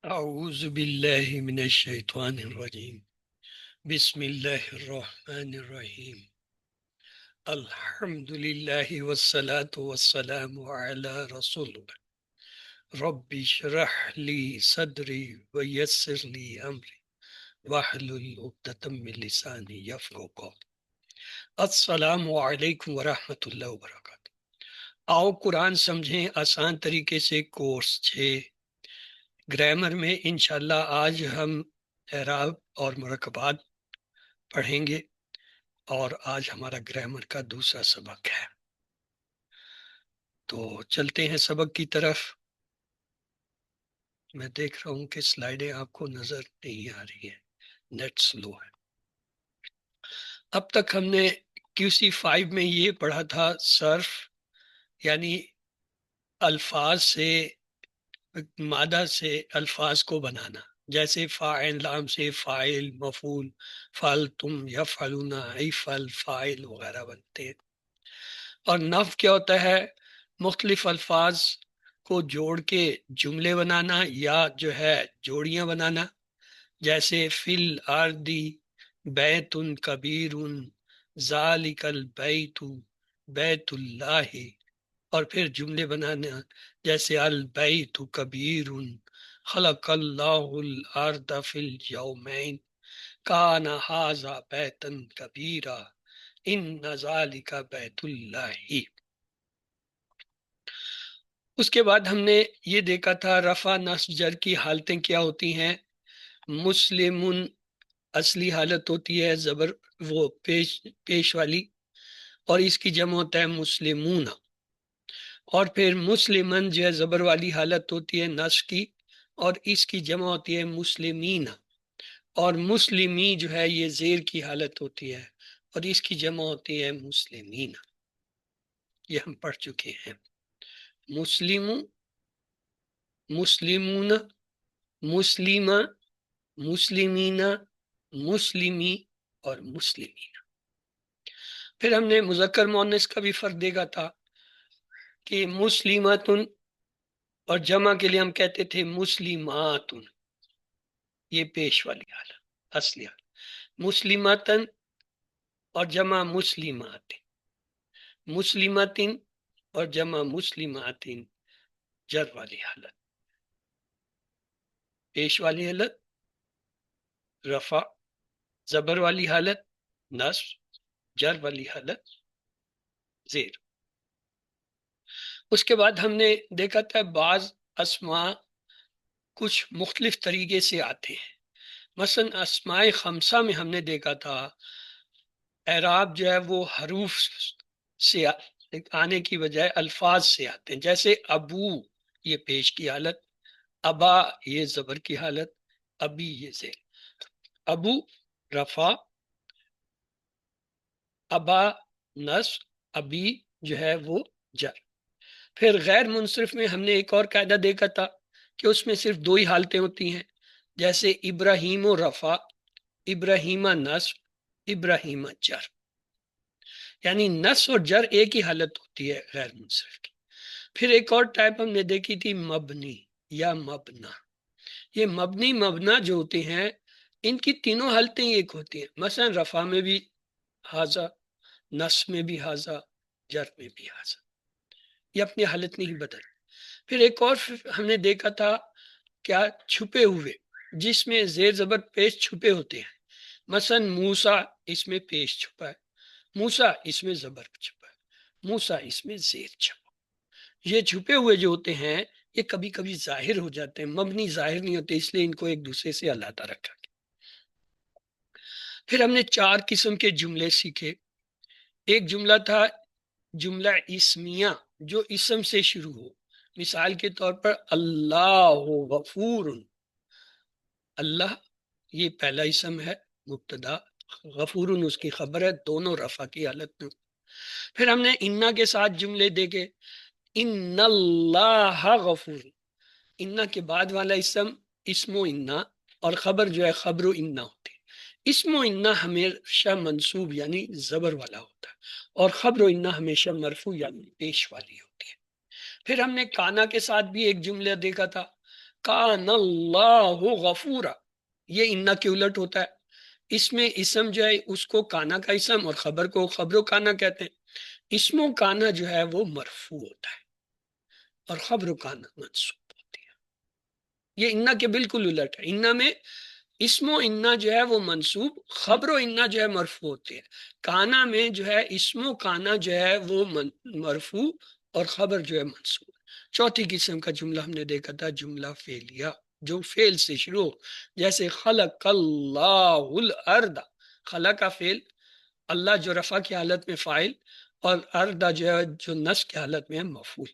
اعوذ باللہ من الشیطان الرجیم بسم اللہ الرحمن الرحیم الحمد للہ والصلاة والسلام علی رسول اللہ رب اشرح لی صدری ویسر لی امری واحلل عقدۃ من لسانی یفقہوا قولی۔ السلام علیکم ورحمۃ اللہ وبرکاتہ۔ آؤ قرآن سمجھیں آسان طریقے سے کورس 6 گرامر میں انشاءاللہ آج ہم اعراب اور مرکبات پڑھیں گے اور آج ہمارا گرامر کا دوسرا سبق ہے۔ تو چلتے ہیں سبق کی طرف۔ میں دیکھ رہا ہوں کہ سلائیڈیں آپ کو نظر نہیں آ رہی ہیں، نیٹ سلو ہے۔ اب تک ہم نے QC5 میں یہ پڑھا تھا صرف یعنی الفاظ سے مادہ سے الفاظ کو بنانا، جیسے فاعل لام سے فاعل، مفعول، فعلتم، یفعلون، ایفعل، فاعل وغیرہ بنتے ہیں۔ اور نحو کیا ہوتا ہے؟ مختلف الفاظ کو جوڑ کے جملے بنانا یا جو ہے جوڑیاں بنانا، جیسے فی الارض بیت کبیر ذالک البیت بیت اللہ، اور پھر جملے بنانا جیسے البیت کبیر خلق اللہ الارض فی الیومین کان ھذا بیتا کبیرا ان ذالک بیت اللہ۔ اس کے بعد ہم نے یہ دیکھا تھا رفع نصب جر کی حالتیں کیا ہوتی ہیں۔ مسلمن اصلی حالت ہوتی ہے زبر وہ پیش والی، اور اس کی جمع ہوتا ہے مسلمون۔ اور پھر مسلمن جو ہے زبر والی حالت ہوتی ہے نصب کی، اور اس کی جمع ہوتی ہے مسلمین۔ اور مسلمی جو ہے یہ زیر کی حالت ہوتی ہے اور اس کی جمع ہوتی ہے مسلمین۔ یہ ہم پڑھ چکے ہیں۔ مسلم، مسلمون، مسلمہ، مسلمین، مسلمی اور مسلمین۔ پھر ہم نے مذکر مؤنث کا بھی فرق دیکھا تھا کہ مسلماتن اور جمع کے لیے ہم کہتے تھے مسلماتن، یہ پیش والی حالت اصلی حالت۔ مسلماتن اور جمع مسلمات، مسلماتن اور جمع مسلماتن جر والی حالت، پیش والی حالت رفع، زبر والی حالت نصب، جر والی حالت زیر۔ اس کے بعد ہم نے دیکھا تھا بعض اسماء کچھ مختلف طریقے سے آتے ہیں۔ مثلا اسماء خمسہ میں ہم نے دیکھا تھا اعراب جو ہے وہ حروف سے آنے کی بجائے الفاظ سے آتے ہیں، جیسے ابو یہ پیش کی حالت، ابا یہ زبر کی حالت، ابی یہ زیر۔ ابو رفع، ابا نصب، ابی جو ہے وہ جر۔ پھر غیر منصرف میں ہم نے ایک اور قاعدہ دیکھا تھا کہ اس میں صرف 2 ہی حالتیں ہوتی ہیں، جیسے ابراہیم و رفع، ابراہیمہ نصب، ابراہیمہ جر، یعنی نصب اور جر ایک ہی حالت ہوتی ہے غیر منصرف کی۔ پھر ایک اور ٹائپ ہم نے دیکھی تھی مبنی یا مبنا۔ یہ مبنی مبنا جو ہوتے ہیں ان کی تینوں حالتیں ایک ہوتی ہیں، مثلا رفع میں بھی حاضہ، نصب میں بھی حاضہ، جر میں بھی حاضہ، یہ اپنی حالت نہیں بدل۔ پھر ایک اور ہم نے دیکھا تھا کیا چھپے ہوئے، جس میں زیر زبر پیش چھپے ہوتے ہیں، مثلا موسیٰ اس میں پیش چھپا ہے، موسیٰ اس میں زبر چھپا ہے، موسیٰ اس میں زیر چھپا۔ یہ چھپے ہوئے جو ہوتے ہیں یہ کبھی کبھی ظاہر ہو جاتے ہیں، مبنی ظاہر نہیں ہوتے، اس لیے ان کو ایک دوسرے سے علیحدہ رکھا گیا۔ پھر ہم نے 4 قسم کے جملے سیکھے۔ ایک جملہ تھا جملہ اسمیہ جو اسم سے شروع ہو، مثال کے طور پر اللہ غفور، اللہ یہ پہلا اسم ہے مبتدا، غفور اس کی خبر ہے، دونوں رفع کی حالت میں۔ پھر ہم نے انا کے ساتھ جملے دیکھے، ان اللہ غفور، انا کے بعد والا اسم و انا، اور خبر جو ہے خبر و انا ہوتی ہے۔ اسم و انا ہمیشہ منصوب یعنی زبر والا ہوتا ہے، اور خبر و انا ہمیشہ مرفوع یعنی پیش والی ہوتی ہے۔ پھر ہم نے کانا کے ساتھ بھی ایک جملہ دیکھا تھا، کان اللہ غفورا، یہ انا کے الٹ ہوتا ہے۔ اس میں اسم جو ہے اس کو کانا کا اسم اور خبر کو خبر و کانا کہتے ہیں۔ اسم و کانا جو ہے وہ مرفوع ہوتا ہے اور خبر و کانا منصوب ہوتی ہے۔ یہ انا کے بالکل الٹ ہے۔ انا میں اسم و انا جو ہے وہ منصوب، خبر و انا جو ہے مرفوع ہوتے ہیں۔ کانا میں جو ہے اسم و کانا جو ہے وہ مرفوع اور خبر جو ہے منصوب۔ چوتھی قسم کا جملہ ہم نے دیکھا تھا جملہ فعلیہ، جو فعل سے شروع ہو، جیسے خلق اللہ الارض، خلق کا فعل، اللہ جو رفع کی حالت میں فاعل، اور ارض جو ہے جو نصب کی حالت میں ہے مفعول۔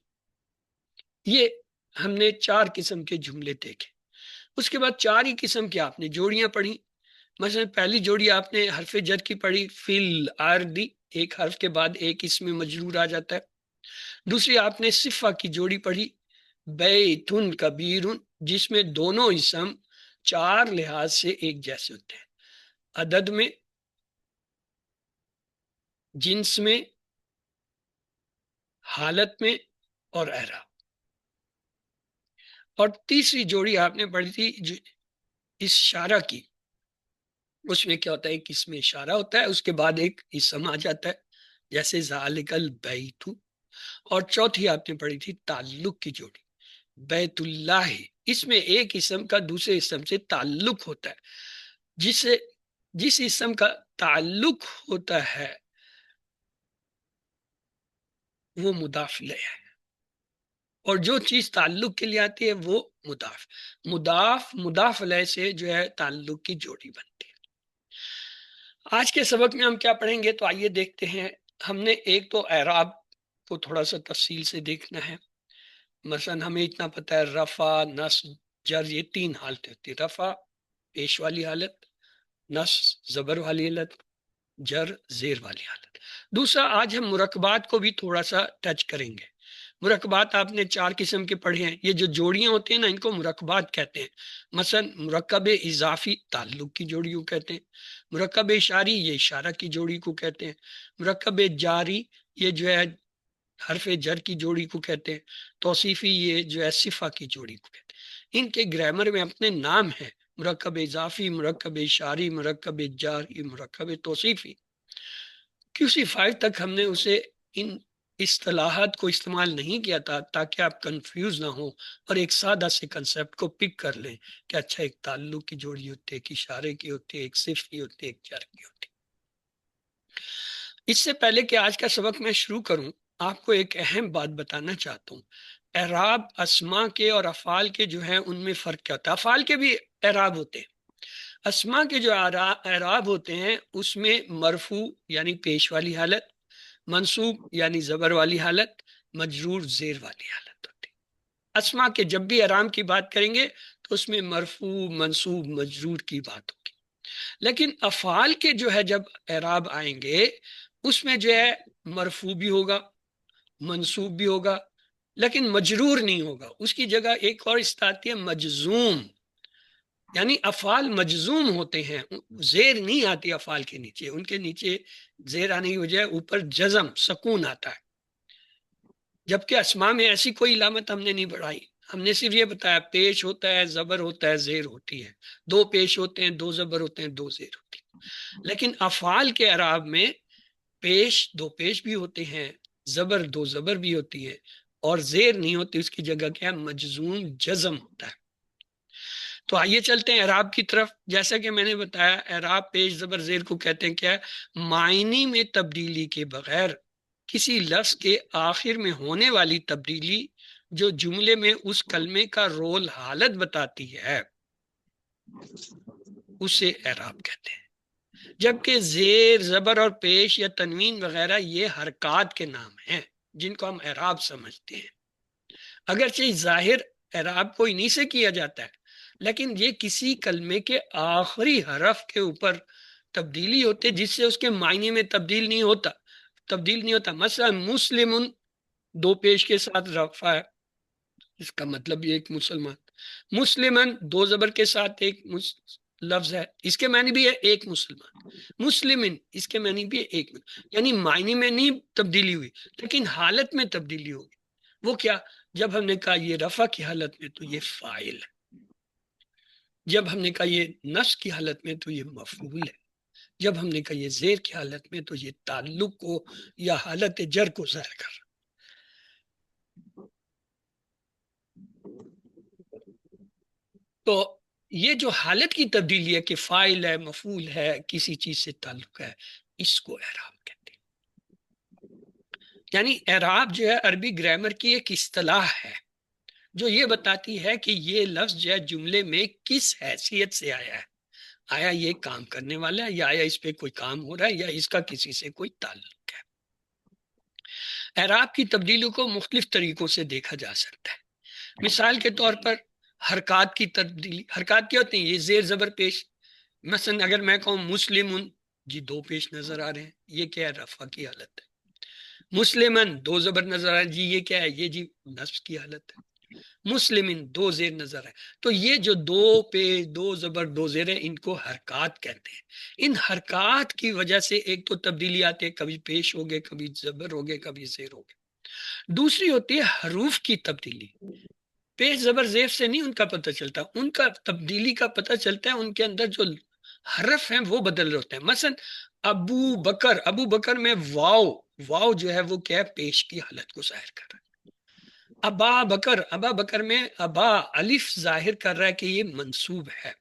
یہ ہم نے 4 قسم کے جملے دیکھے۔ اس کے بعد 4 ہی قسم کی آپ نے جوڑیاں پڑھی۔ مثلا پہلی جوڑی آپ نے حرف جر کی پڑھی، فل آردی، ایک حرف کے بعد ایک اسم مجرور آ جاتا ہے۔ دوسری آپ نے صفہ کی جوڑی پڑھی، بیتن کبیرن، جس میں دونوں اسم 4 لحاظ سے ایک جیسے ہوتے ہیں، عدد میں، جنس میں، حالت میں اور اعراب۔ اور تیسری جوڑی آپ نے پڑھی تھی اشارہ کی، اس میں کیا ہوتا ہے، ایک اسم اشارہ ہوتا ہے، اس کے بعد ایک اسم آ جاتا ہے، جیسے ذالک البیت۔ اور چوتھی آپ نے پڑھی تھی تعلق کی جوڑی، بیت اللہ، اس میں ایک اسم کا دوسرے اسم سے تعلق ہوتا ہے، جس اسم کا تعلق ہوتا ہے وہ مضاف الیہ ہے، اور جو چیز تعلق کے لیے آتی ہے وہ مضاف الیہ سے جو ہے تعلق کی جوڑی بنتی ہے۔ آج کے سبق میں ہم کیا پڑھیں گے، تو آئیے دیکھتے ہیں۔ ہم نے ایک تو اعراب کو تھوڑا سا تفصیل سے دیکھنا ہے۔ مثلا ہمیں اتنا پتہ ہے رفع، نصب، جر، یہ 3 حالتیں ہوتی ہیں، رفع پیش والی حالت، نصب زبر والی حالت، جر زیر والی حالت۔ دوسرا آج ہم مرکبات کو بھی تھوڑا سا ٹچ کریں گے۔ مرکبات آپ نے 4 قسم کے پڑھے ہیں، یہ جو جوڑیاں ہوتی ہیں نا، ان کو مرکبات کہتے ہیں۔ مثلا مرکب اضافی تعلق کی جوڑی کو کہتے ہیں، مرکب اشاری یہ اشارہ کی جوڑی کو کہتے ہیں، مرکب جاری یہ جو ہے حرف جر کی جوڑی کو کہتے ہیں، توصیفی یہ جو ہے صفہ کی جوڑی کو کہتے ہیں۔ ان کے گرامر میں اپنے نام ہیں، مرکب اضافی، مرکب اشاری، مرکب جاری، مرکب توصیفی۔ QC5 تک ہم نے اسے ان اصطلاحات کو استعمال نہیں کیا تھا تاکہ آپ کنفیوز نہ ہو اور ایک سادہ سے کنسیپٹ کو پک کر لیں کہ اچھا ایک تعلق کی جوڑی ہوتی ہے، ایک اشارے کی ہوتی ہے، ایک صفت کی ہوتی ہے، ایک جر کی ہوتی ہے۔ اس سے پہلے کہ آج کا سبق میں شروع کروں، آپ کو ایک اہم بات بتانا چاہتا ہوں۔ اعراب اسما کے اور افعال کے جو ہیں ان میں فرق کیا ہوتا ہے۔ افعال کے بھی اعراب ہوتے ہیں۔ اسما کے جو اعراب ہوتے ہیں اس میں مرفوع یعنی پیش والی حالت، منصوب یعنی زبر والی حالت، مجرور زیر والی حالت ہوتی ہے۔ اسما کے جب بھی اعراب کی بات کریں گے تو اس میں مرفوع، منصوب، مجرور کی بات ہوگی۔ لیکن افعال کے جو ہے جب اعراب آئیں گے اس میں جو ہے مرفوع بھی ہوگا، منصوب بھی ہوگا، لیکن مجرور نہیں ہوگا، اس کی جگہ ایک اور آتی ہے مجزوم، یعنی افعال مجزوم ہوتے ہیں، زیر نہیں آتی افعال کے نیچے، ان کے نیچے زیر آنے کی وجہ اوپر جزم، سکون آتا ہے۔ جبکہ اسماء میں ایسی کوئی علامت ہم نے نہیں بڑھائی، ہم نے صرف یہ بتایا پیش ہوتا ہے، زبر ہوتا ہے، زیر ہوتی ہے، 2 پیش ہوتے ہیں، 2 زبر ہوتے ہیں، 2 زیر ہوتی ہے۔ لیکن افعال کے اعراب میں پیش 2 پیش بھی ہوتے ہیں، زبر 2 زبر بھی ہوتی ہے، اور زیر نہیں ہوتی، اس کی جگہ کیا ہے، مجزوم جزم ہوتا ہے۔ تو آئیے چلتے ہیں اعراب کی طرف۔ جیسا کہ میں نے بتایا اعراب پیش زبر زیر کو کہتے ہیں کیا ہے، معنی میں تبدیلی کے بغیر کسی لفظ کے آخر میں ہونے والی تبدیلی جو جملے میں اس کلمے کا رول حالت بتاتی ہے اسے اعراب کہتے ہیں۔ جبکہ زیر، زبر اور پیش یا تنوین وغیرہ یہ حرکات کے نام ہیں جن کو ہم اعراب سمجھتے ہیں۔ اگرچہ ظاہر اعراب کو انہی سے کیا جاتا ہے، لیکن یہ کسی کلمے کے آخری حرف کے اوپر تبدیلی ہوتے جس سے اس کے معنی میں تبدیل نہیں ہوتا۔ مثلا مسلم 2 پیش کے ساتھ رفع ہے، اس کا مطلب یہ ایک مسلمان۔ مسلمن 2 زبر کے ساتھ ایک لفظ ہے، اس کے معنی بھی ہے ایک مسلمان۔ مسلمن اس کے معنی بھی ہے ایک، یعنی معنی میں نہیں تبدیلی ہوئی لیکن حالت میں تبدیلی ہوگی۔ وہ کیا؟ جب ہم نے کہا یہ رفع کی حالت میں تو یہ فاعل ہے، جب ہم نے کہا یہ نصب کی حالت میں تو یہ مفعول ہے، جب ہم نے کہا یہ زیر کی حالت میں تو یہ تعلق کو یا حالت جر کو ظاہر کر رہا۔ تو یہ جو حالت کی تبدیلی ہے کہ فاعل ہے، مفعول ہے، کسی چیز سے تعلق ہے، اس کو اعراب کہتے ہیں۔ یعنی اعراب جو ہے عربی گرامر کی ایک اصطلاح ہے جو یہ بتاتی ہے کہ یہ لفظ جو ہے جملے میں کس حیثیت سے آیا ہے، آیا یہ کام کرنے والا ہے، یا آیا اس پہ کوئی کام ہو رہا ہے، یا اس کا کسی سے کوئی تعلق ہے۔ اعراب کی تبدیلی کو مختلف طریقوں سے دیکھا جا سکتا ہے۔ مثال کے طور پر حرکات کی تبدیلی، حرکات کیا ہوتی ہیں؟ یہ زیر زبر پیش۔ مثلا اگر میں کہوں مسلمن، جی دو پیش نظر آ رہے ہیں، یہ کیا ہے؟ رفع کی حالت ہے۔ مسلمن دو زبر نظر آ رہے ہیں، جی یہ کیا ہے؟ یہ جی نصب کی حالت ہے۔ مسلمن دو زیر نظر ہے۔ تو یہ جو دو پیش، دو زبر، دو زیر ہے، ان کو حرکات کہتے ہیں۔ ان حرکات کی وجہ سے ایک تو تبدیلی آتی ہے، کبھی پیش ہو گئے، کبھی زبر ہو گئے، کبھی زیر ہو گئے۔ دوسری ہوتی ہے حروف کی تبدیلی۔ پیش زبر زیف سے نہیں ان کا پتہ چلتا، ان کا تبدیلی کا پتہ چلتا ہے ان کے اندر جو حرف ہیں وہ بدل رہے ہوتے ہیں۔ مثلا ابو بکر، ابو بکر میں واو، واو جو ہے وہ کیا ہے؟ پیش کی حالت کو ظاہر کر رہا ہے۔ ابا بکر، ابا بکر میں ابا الف ظاہر کر رہا ہے کہ یہ منصوب ہے۔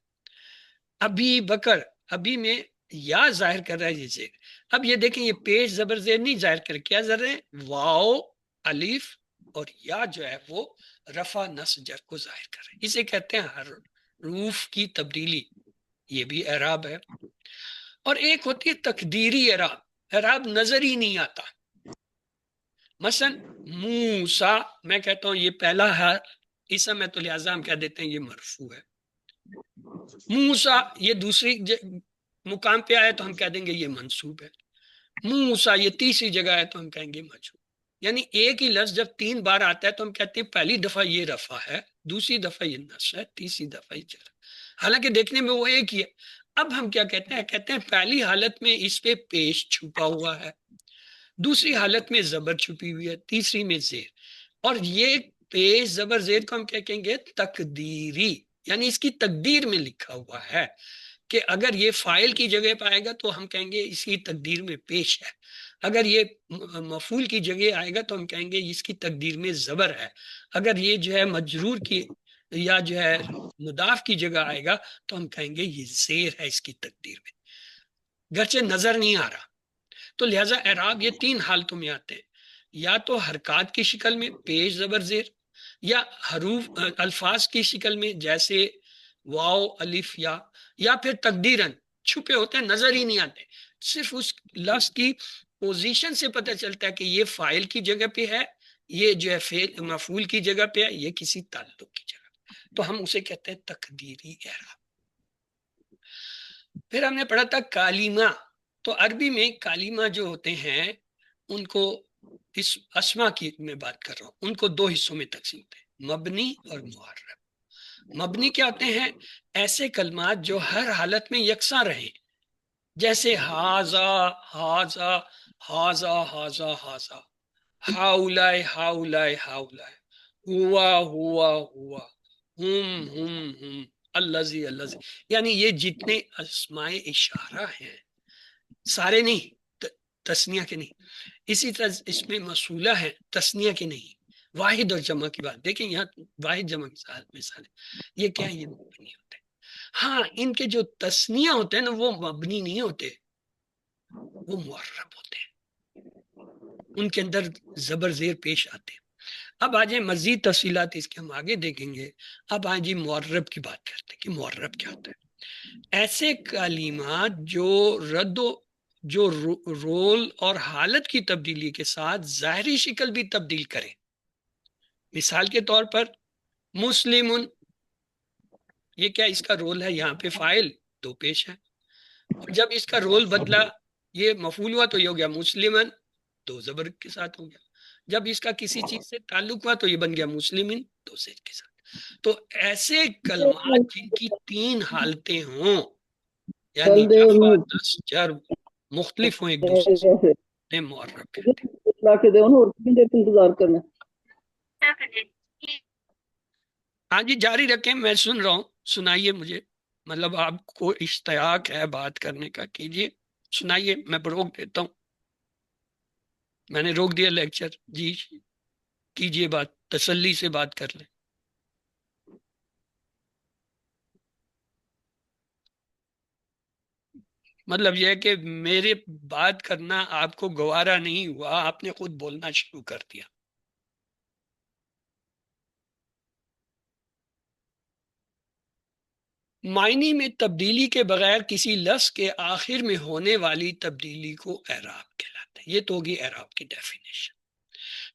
ابی بکر، ابی میں یا ظاہر کر رہا ہے یہ زیر۔ اب یہ دیکھیں یہ پیش زبر زیر نہیں ظاہر کر، کیا ظاہر ہے؟ واو الف اور یا جو ہے وہ رفع نصب جر کو ظاہر کر رہے ہیں۔ اسے کہتے ہیں حروف کی تبدیلی، یہ بھی اعراب ہے۔ اور ایک ہوتی ہے تقدیری اعراب، اعراب نظر ہی نہیں آتا۔ مثلا موسیٰ، میں کہتا ہوں یہ پہلا ہے اسم ہے تو لہٰذا ہم کہہ دیتے ہیں یہ مرفوع ہے۔ موسیٰ یہ دوسری مقام پہ آئے تو ہم کہہ دیں گے یہ منصوب ہے۔ موسیٰ یہ تیسری جگہ ہے تو ہم کہیں گے مجھول۔ یعنی ایک ہی لفظ جب تین بار آتا ہے تو ہم کہتے ہیں پہلی دفعہ یہ رفع ہے، دوسری دفعہ یہ نصب ہے، تیسری دفعہ یہ جر۔ حالانکہ دیکھنے میں وہ ایک ہی ہے۔ اب ہم کیا کہتے ہیں؟ کہتے ہیں پہلی حالت میں اس پہ پیش چھپا ہوا ہے، دوسری حالت میں زبر چھپی ہوئی ہے، تیسری میں زیر۔ اور یہ پیش زبر زیر کو ہم کیا کہیں گے؟ تقدیری، یعنی اس کی تقدیر میں لکھا ہوا ہے کہ اگر یہ فاعل کی جگہ پہ آئے گا تو ہم کہیں گے اس کی تقدیر میں پیش ہے، اگر یہ مفعول کی جگہ آئے گا تو ہم کہیں گے اس کی تقدیر میں زبر ہے، اگر یہ جو ہے مجرور کی یا جو ہے مضاف کی جگہ آئے گا تو ہم کہیں گے یہ زیر ہے اس کی تقدیر میں، گرچہ نظر نہیں آ رہا۔ تو لہٰذا اعراب یہ تین حالتوں میں آتے ہیں، یا تو حرکات کی شکل میں پیش زبر زیر، یا حروف الفاظ کی شکل میں جیسے واو الف یا پھر تقدیرن چھپے ہوتے ہیں، نظر ہی نہیں آتے، صرف اس لفظ کی پوزیشن سے پتہ چلتا ہے کہ یہ فاعل کی جگہ پہ ہے، یہ جو ہے فعل مفعول کی جگہ پہ ہے، یہ کسی تعلق کی جگہ پہ، تو ہم اسے کہتے ہیں تقدیری اعراب۔ پھر ہم نے پڑھا تھا کالیمہ۔ تو عربی میں کالیمہ جو ہوتے ہیں ان کو، اس اسما کی میں بات کر رہا ہوں، ان کو دو حصوں میں تقسیم ہوتے ہیں، مبنی اور معرب۔ مبنی کیا ہوتے ہیں؟ ایسے کلمات جو ہر حالت میں یکساں رہیں، جیسے ہاذا ہاذا ہاذا ہاذا ہاذا، ہاؤلائے ہاؤلائے ہاؤلائے، ہوا ہوا ہوا، ہم الذی الذی، یعنی یہ جتنے اسماء اشارہ ہیں سارے نہیں، تسنیہ کے نہیں، اسی طرح اس میں موصولہ ہے تسنیہ کے نہیں، واحد اور جمع کی بات دیکھیں، یہاں واحد جمع کے ساتھ مثال ہے، یہ کیا ہے؟ یہ مبنی ہوتے ہیں۔ ہاں ان کے جو تسنیہ ہوتے ہیں نا وہ مبنی نہیں ہوتے، وہ معرب ہوتے ہیں، ان کے اندر زبر زیر پیش آتے ہیں۔ اب آ جائیں مزید تفصیلات اس کے ہم آگے دیکھیں گے۔ اب آئیں جی معرب کی بات کرتے ہیں کہ معرب کیا ہوتا ہے۔ ایسے کلمات جو جو رول اور حالت کی تبدیلی کے ساتھ ظاہری شکل بھی تبدیل کریں۔ مثال کے طور پر مسلمن، یہ کیا اس کا رول ہے؟ یہاں پہ فاعل دو پیش ہے، اور جب اس کا رول بدلا، یہ مفعول ہوا تو یہ ہو گیا مسلمن، دو زبر کے ساتھ ہو گیا، جب اس کا کسی چیز سے تعلق ہوا تو یہ بن گیا مسلمن، دو زیر کے ساتھ۔ تو ایسے کلمات جن کی تین حالتیں ہوں، یعنی رفع نصب جر مختلف ہوں ایک دوسرے سے، معرب کہتے ہیں۔ ہاں جی جاری رکھیں، میں سن رہا ہوں، سنائیے مجھے۔ مطلب آپ کو اشتیاق ہے بات کرنے کا، کیجیے، سنائیے، میں روک دیتا ہوں، میں نے روک دیا لیکچر جی، کیجیے بات، تسلی سے بات کر لیں۔ مطلب یہ ہے کہ میرے بات کرنا آپ کو گوارا نہیں ہوا، آپ نے خود بولنا شروع کر دیا۔ معنی میں تبدیلی کے بغیر کسی لفظ کے آخر میں ہونے والی تبدیلی کو اعراب کہلاتا ہے۔ یہ تو ہوگی اعراب کی ڈیفینیشن۔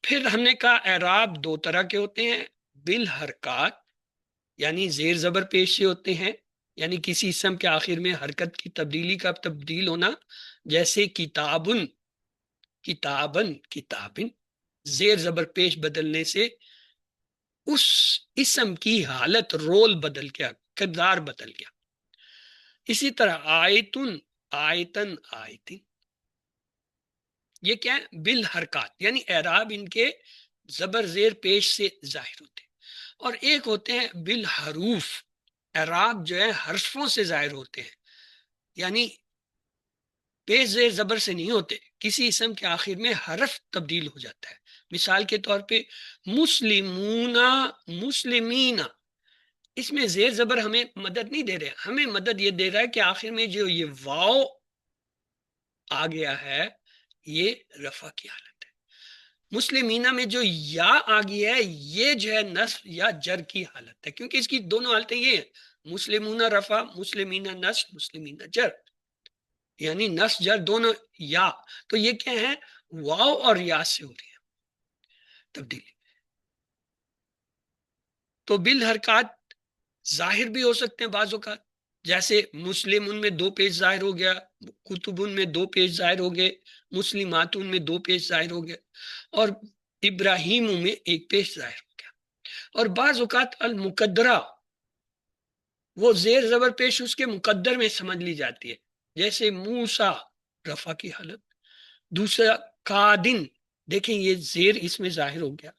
پھر ہم نے کہا اعراب دو طرح کے ہوتے ہیں، بالحرکات یعنی زیر زبر پیش سے ہوتے ہیں، یعنی کسی اسم کے آخر میں حرکت کی تبدیلی کا تبدیل ہونا، جیسے کتابن، کتابن، کتابن، زیر زبر پیش بدلنے سے اس اسم کی حالت، رول بدل گیا، کردار بدل گیا۔ اسی طرح آیتن، آیتن، آیتن، یہ کیا ہے؟ بالحرکات، یعنی اعراب ان کے زبر زیر پیش سے ظاہر ہوتے ہیں۔ اور ایک ہوتے ہیں بالحروف، اعراب جو ہے حرفوں سے ظاہر ہوتے ہیں، یعنی پیش زیر زبر سے نہیں ہوتے، کسی اسم کے آخر میں حرف تبدیل ہو جاتا ہے۔ مثال کے طور پہ مسلمون، مسلمین، اس میں زیر زبر ہمیں مدد نہیں دے رہے، ہمیں مدد یہ دے رہا ہے کہ آخر میں جو یہ واو آ گیا ہے یہ رفع کی حالت ہے۔ مسلمینہ میں جو یا آ گیا ہے یہ جو ہے نصب یا جر کی حالت ہے، کیونکہ اس کی دونوں حالتیں یہ ہیں، مسلمون رفع، مسلمینہ نصب، مسلمینہ جر، یعنی نصب جر دونوں یا، تو یہ کیا ہے؟ واو اور یا سے ہو رہی ہے تبدیلی۔ تو بالحرکات ظاہر بھی ہو سکتے ہیں بعض اوقات، جیسے مسلم ان میں دو پیج ظاہر ہو گیا، کتب ان میں دو پیج ظاہر ہو گئے، مسلمات ان میں دو پیج ظاہر ہو گئے، اور ابراہیم میں ایک پیج ظاہر ہو گیا۔ اور بعض اوقات المقدرہ، وہ زیر زبر پیش اس کے مقدر میں سمجھ لی جاتی ہے، جیسے موسیٰ، رفع کی حالت۔ دوسرا قادن، دیکھیں یہ زیر اس میں ظاہر ہو گیا۔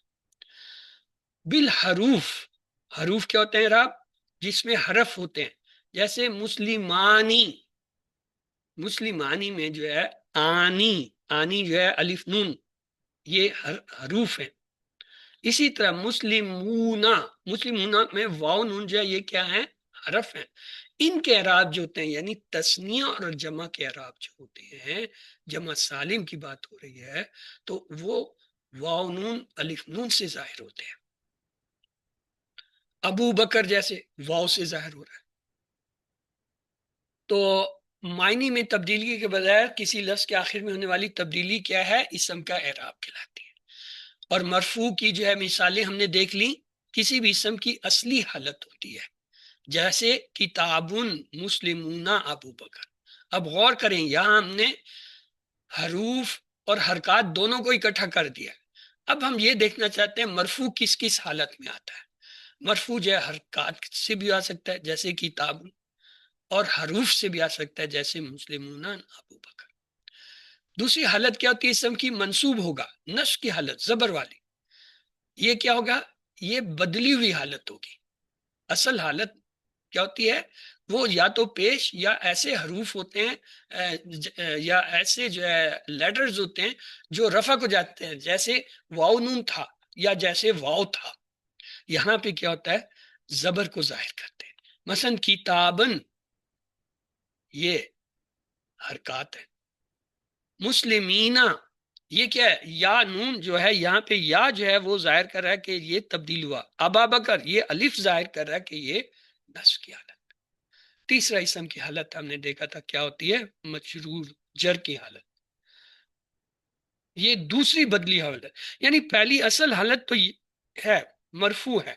بالحروف، حروف کیا ہوتے ہیں راب؟ جس میں حرف ہوتے ہیں، جیسے مسلمانی، مسلمانی میں جو ہے آنی، آنی جو ہے الف نون، یہ حروف ہیں۔ اسی طرح مسلمونا، مسلمونا میں واو نون جو ہے یہ کیا ہے؟ حرف ہیں۔ ان کے اعراب جو ہوتے ہیں، یعنی تثنیہ اور جمع کے اعراب جو ہوتے ہیں، جمع سالم کی بات ہو رہی ہے، تو وہ واو نون الف نون سے ظاہر ہوتے ہیں۔ ابو بکر جیسے واو سے ظاہر ہو رہا ہے۔ تو معنی میں تبدیلی کے بغیر کسی لفظ کے آخر میں ہونے والی تبدیلی کیا ہے؟ اسم کا اعراب کہلاتی ہے۔ اور مرفوع کی جو ہے مثالیں ہم نے دیکھ لی، کسی بھی اسم کی اصلی حالت ہوتی ہے، جیسے کتابن، مسلمون، ابو بکر۔ اب غور کریں، یہاں ہم نے حروف اور حرکات دونوں کو اکٹھا کر دیا۔ اب ہم یہ دیکھنا چاہتے ہیں مرفوع کس کس حالت میں آتا ہے۔ مرفوع جو ہے حرکات سے بھی آ سکتا ہے جیسے کتاب، اور حروف سے بھی آ سکتا ہے جیسے مسلمون، ابو بکر۔ دوسری حالت کیا ہوتی ہے؟ اسم کی منصوب ہوگا، نصب کی حالت، زبر والی۔ یہ کیا ہوگا؟ یہ بدلی ہوئی حالت ہوگی۔ اصل حالت کیا ہوتی ہے؟ وہ یا تو پیش یا ایسے حروف ہوتے ہیں یا ایسے جو ہے لیٹرز ہوتے ہیں جو رفع کو جاتے ہیں، جیسے واو نون تھا یا جیسے واو تھا۔ یہاں پہ کیا ہوتا ہے؟ زبر کو ظاہر کرتے ہیں۔ مثلا کتابن، یہ حرکات ہے۔ مسلمینہ، یہ کیا ہے؟ یا نون جو ہے یہاں پہ یا جو ہے وہ ظاہر کر رہا ہے کہ یہ تبدیل ہوا۔ ابا بکر، یہ الف ظاہر کر رہا ہے کہ یہ نصب کی حالت۔ تیسرا اسم کی حالت ہم نے دیکھا تھا کیا ہوتی ہے؟ مجرور، جر کی حالت۔ یہ دوسری بدلی حالت، یعنی پہلی اصل حالت تو ہے، مرفوع ہے،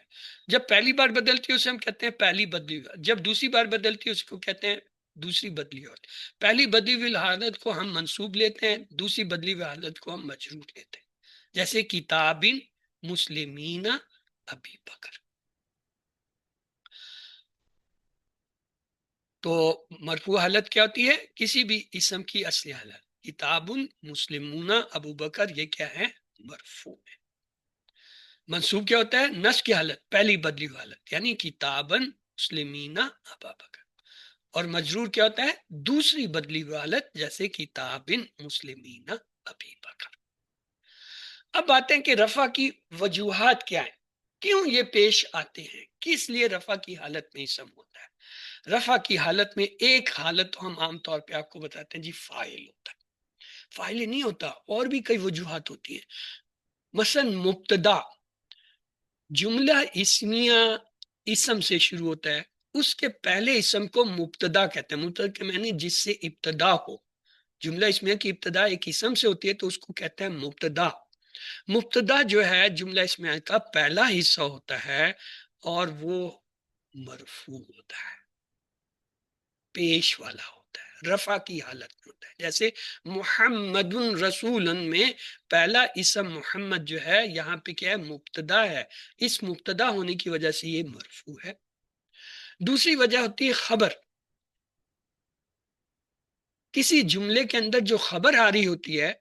جب پہلی بار بدلتی ہے اسے ہم کہتے ہیں پہلی بدلی ہوئی، جب دوسری بار بدلتی ہے اس کو کہتے ہیں دوسری بدلی حالت۔ پہلی بدلی ہوئی حالت کو ہم منصوب لیتے ہیں، دوسری بدلی ہوئی حالت کو ہم مجرور لیتے ہیں، جیسے کتابن، مسلمین، ابی بکر۔ تو مرفوع حالت کیا ہوتی ہے؟ کسی بھی اسم کی اصلی حالت۔ کتابن، مسلمون، ابو بکر، یہ کیا ہے؟ مرفوع ہے۔ منصوب کیا ہوتا ہے؟ نصب کی حالت، پہلی بدلی ہوئی حالت، یعنی کتابن، مسلمین، ابا بکر۔ اور مجرور کیا ہوتا ہے؟ دوسری بدلی ہوئی حالت، جیسے کتاب مسلمین ابی بکر۔ اب باتیں کہ رفع کی وجوہات کیا ہیں، کیوں یہ پیش آتے ہیں، کس لیے رفع کی حالت میں اسم ہوتا ہے۔ رفع کی حالت میں ایک حالت تو ہم عام طور پہ آپ کو بتاتے ہیں جی فاعل ہوتا ہے، فاعل ہی نہیں ہوتا، اور بھی کئی وجوہات ہوتی ہیں۔ مثلا مبتدا، جملہ اسمیہ اسم سے شروع ہوتا ہے، اس کے پہلے اسم کو مبتدا کہتے ہیں۔ مبتدا کے معنی جس سے ابتدا ہو، جملہ اسمیہ کی ابتدا ایک اسم سے ہوتی ہے تو اس کو کہتے ہیں مبتدا۔ مبتدا جو ہے جملہ اسمیہ کا پہلا حصہ ہوتا ہے اور وہ مرفوع ہوتا ہے، پیش والا ہوتا ہے، رفع کی حالت میں ہوتا ہے۔ جیسے محمد رسول میں پہلا اسم محمد جو ہے یہاں پہ کیا ہے؟ مبتدا ہے، اس مبتدا ہونے کی وجہ سے یہ مرفوع ہے۔ دوسری وجہ ہوتی ہے خبر، کسی جملے کے اندر جو خبر آ رہی ہوتی ہے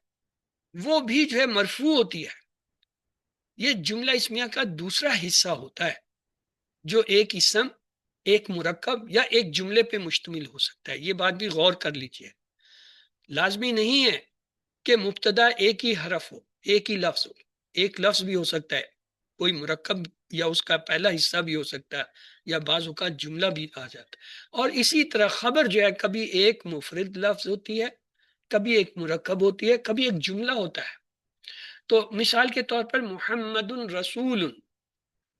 وہ بھی جو ہے مرفوع ہوتی ہے۔ یہ جملہ اسمیہ کا دوسرا حصہ ہوتا ہے جو ایک اسم، ایک مرکب یا ایک جملے پہ مشتمل ہو سکتا ہے۔ یہ بات بھی غور کر لیجئے، لازمی نہیں ہے کہ مبتدا ایک ہی حرف ہو، ایک ہی لفظ ہو، ایک لفظ بھی ہو سکتا ہے، کوئی مرکب یا اس کا پہلا حصہ بھی ہو سکتا ہے، یا بعض اوقات جملہ بھی آ جاتا ہے۔ اور اسی طرح خبر جو ہے کبھی ایک مفرد لفظ ہوتی ہے، کبھی ایک مرکب ہوتی ہے، کبھی ایک جملہ ہوتا ہے۔ تو مثال کے طور پر محمد رسول،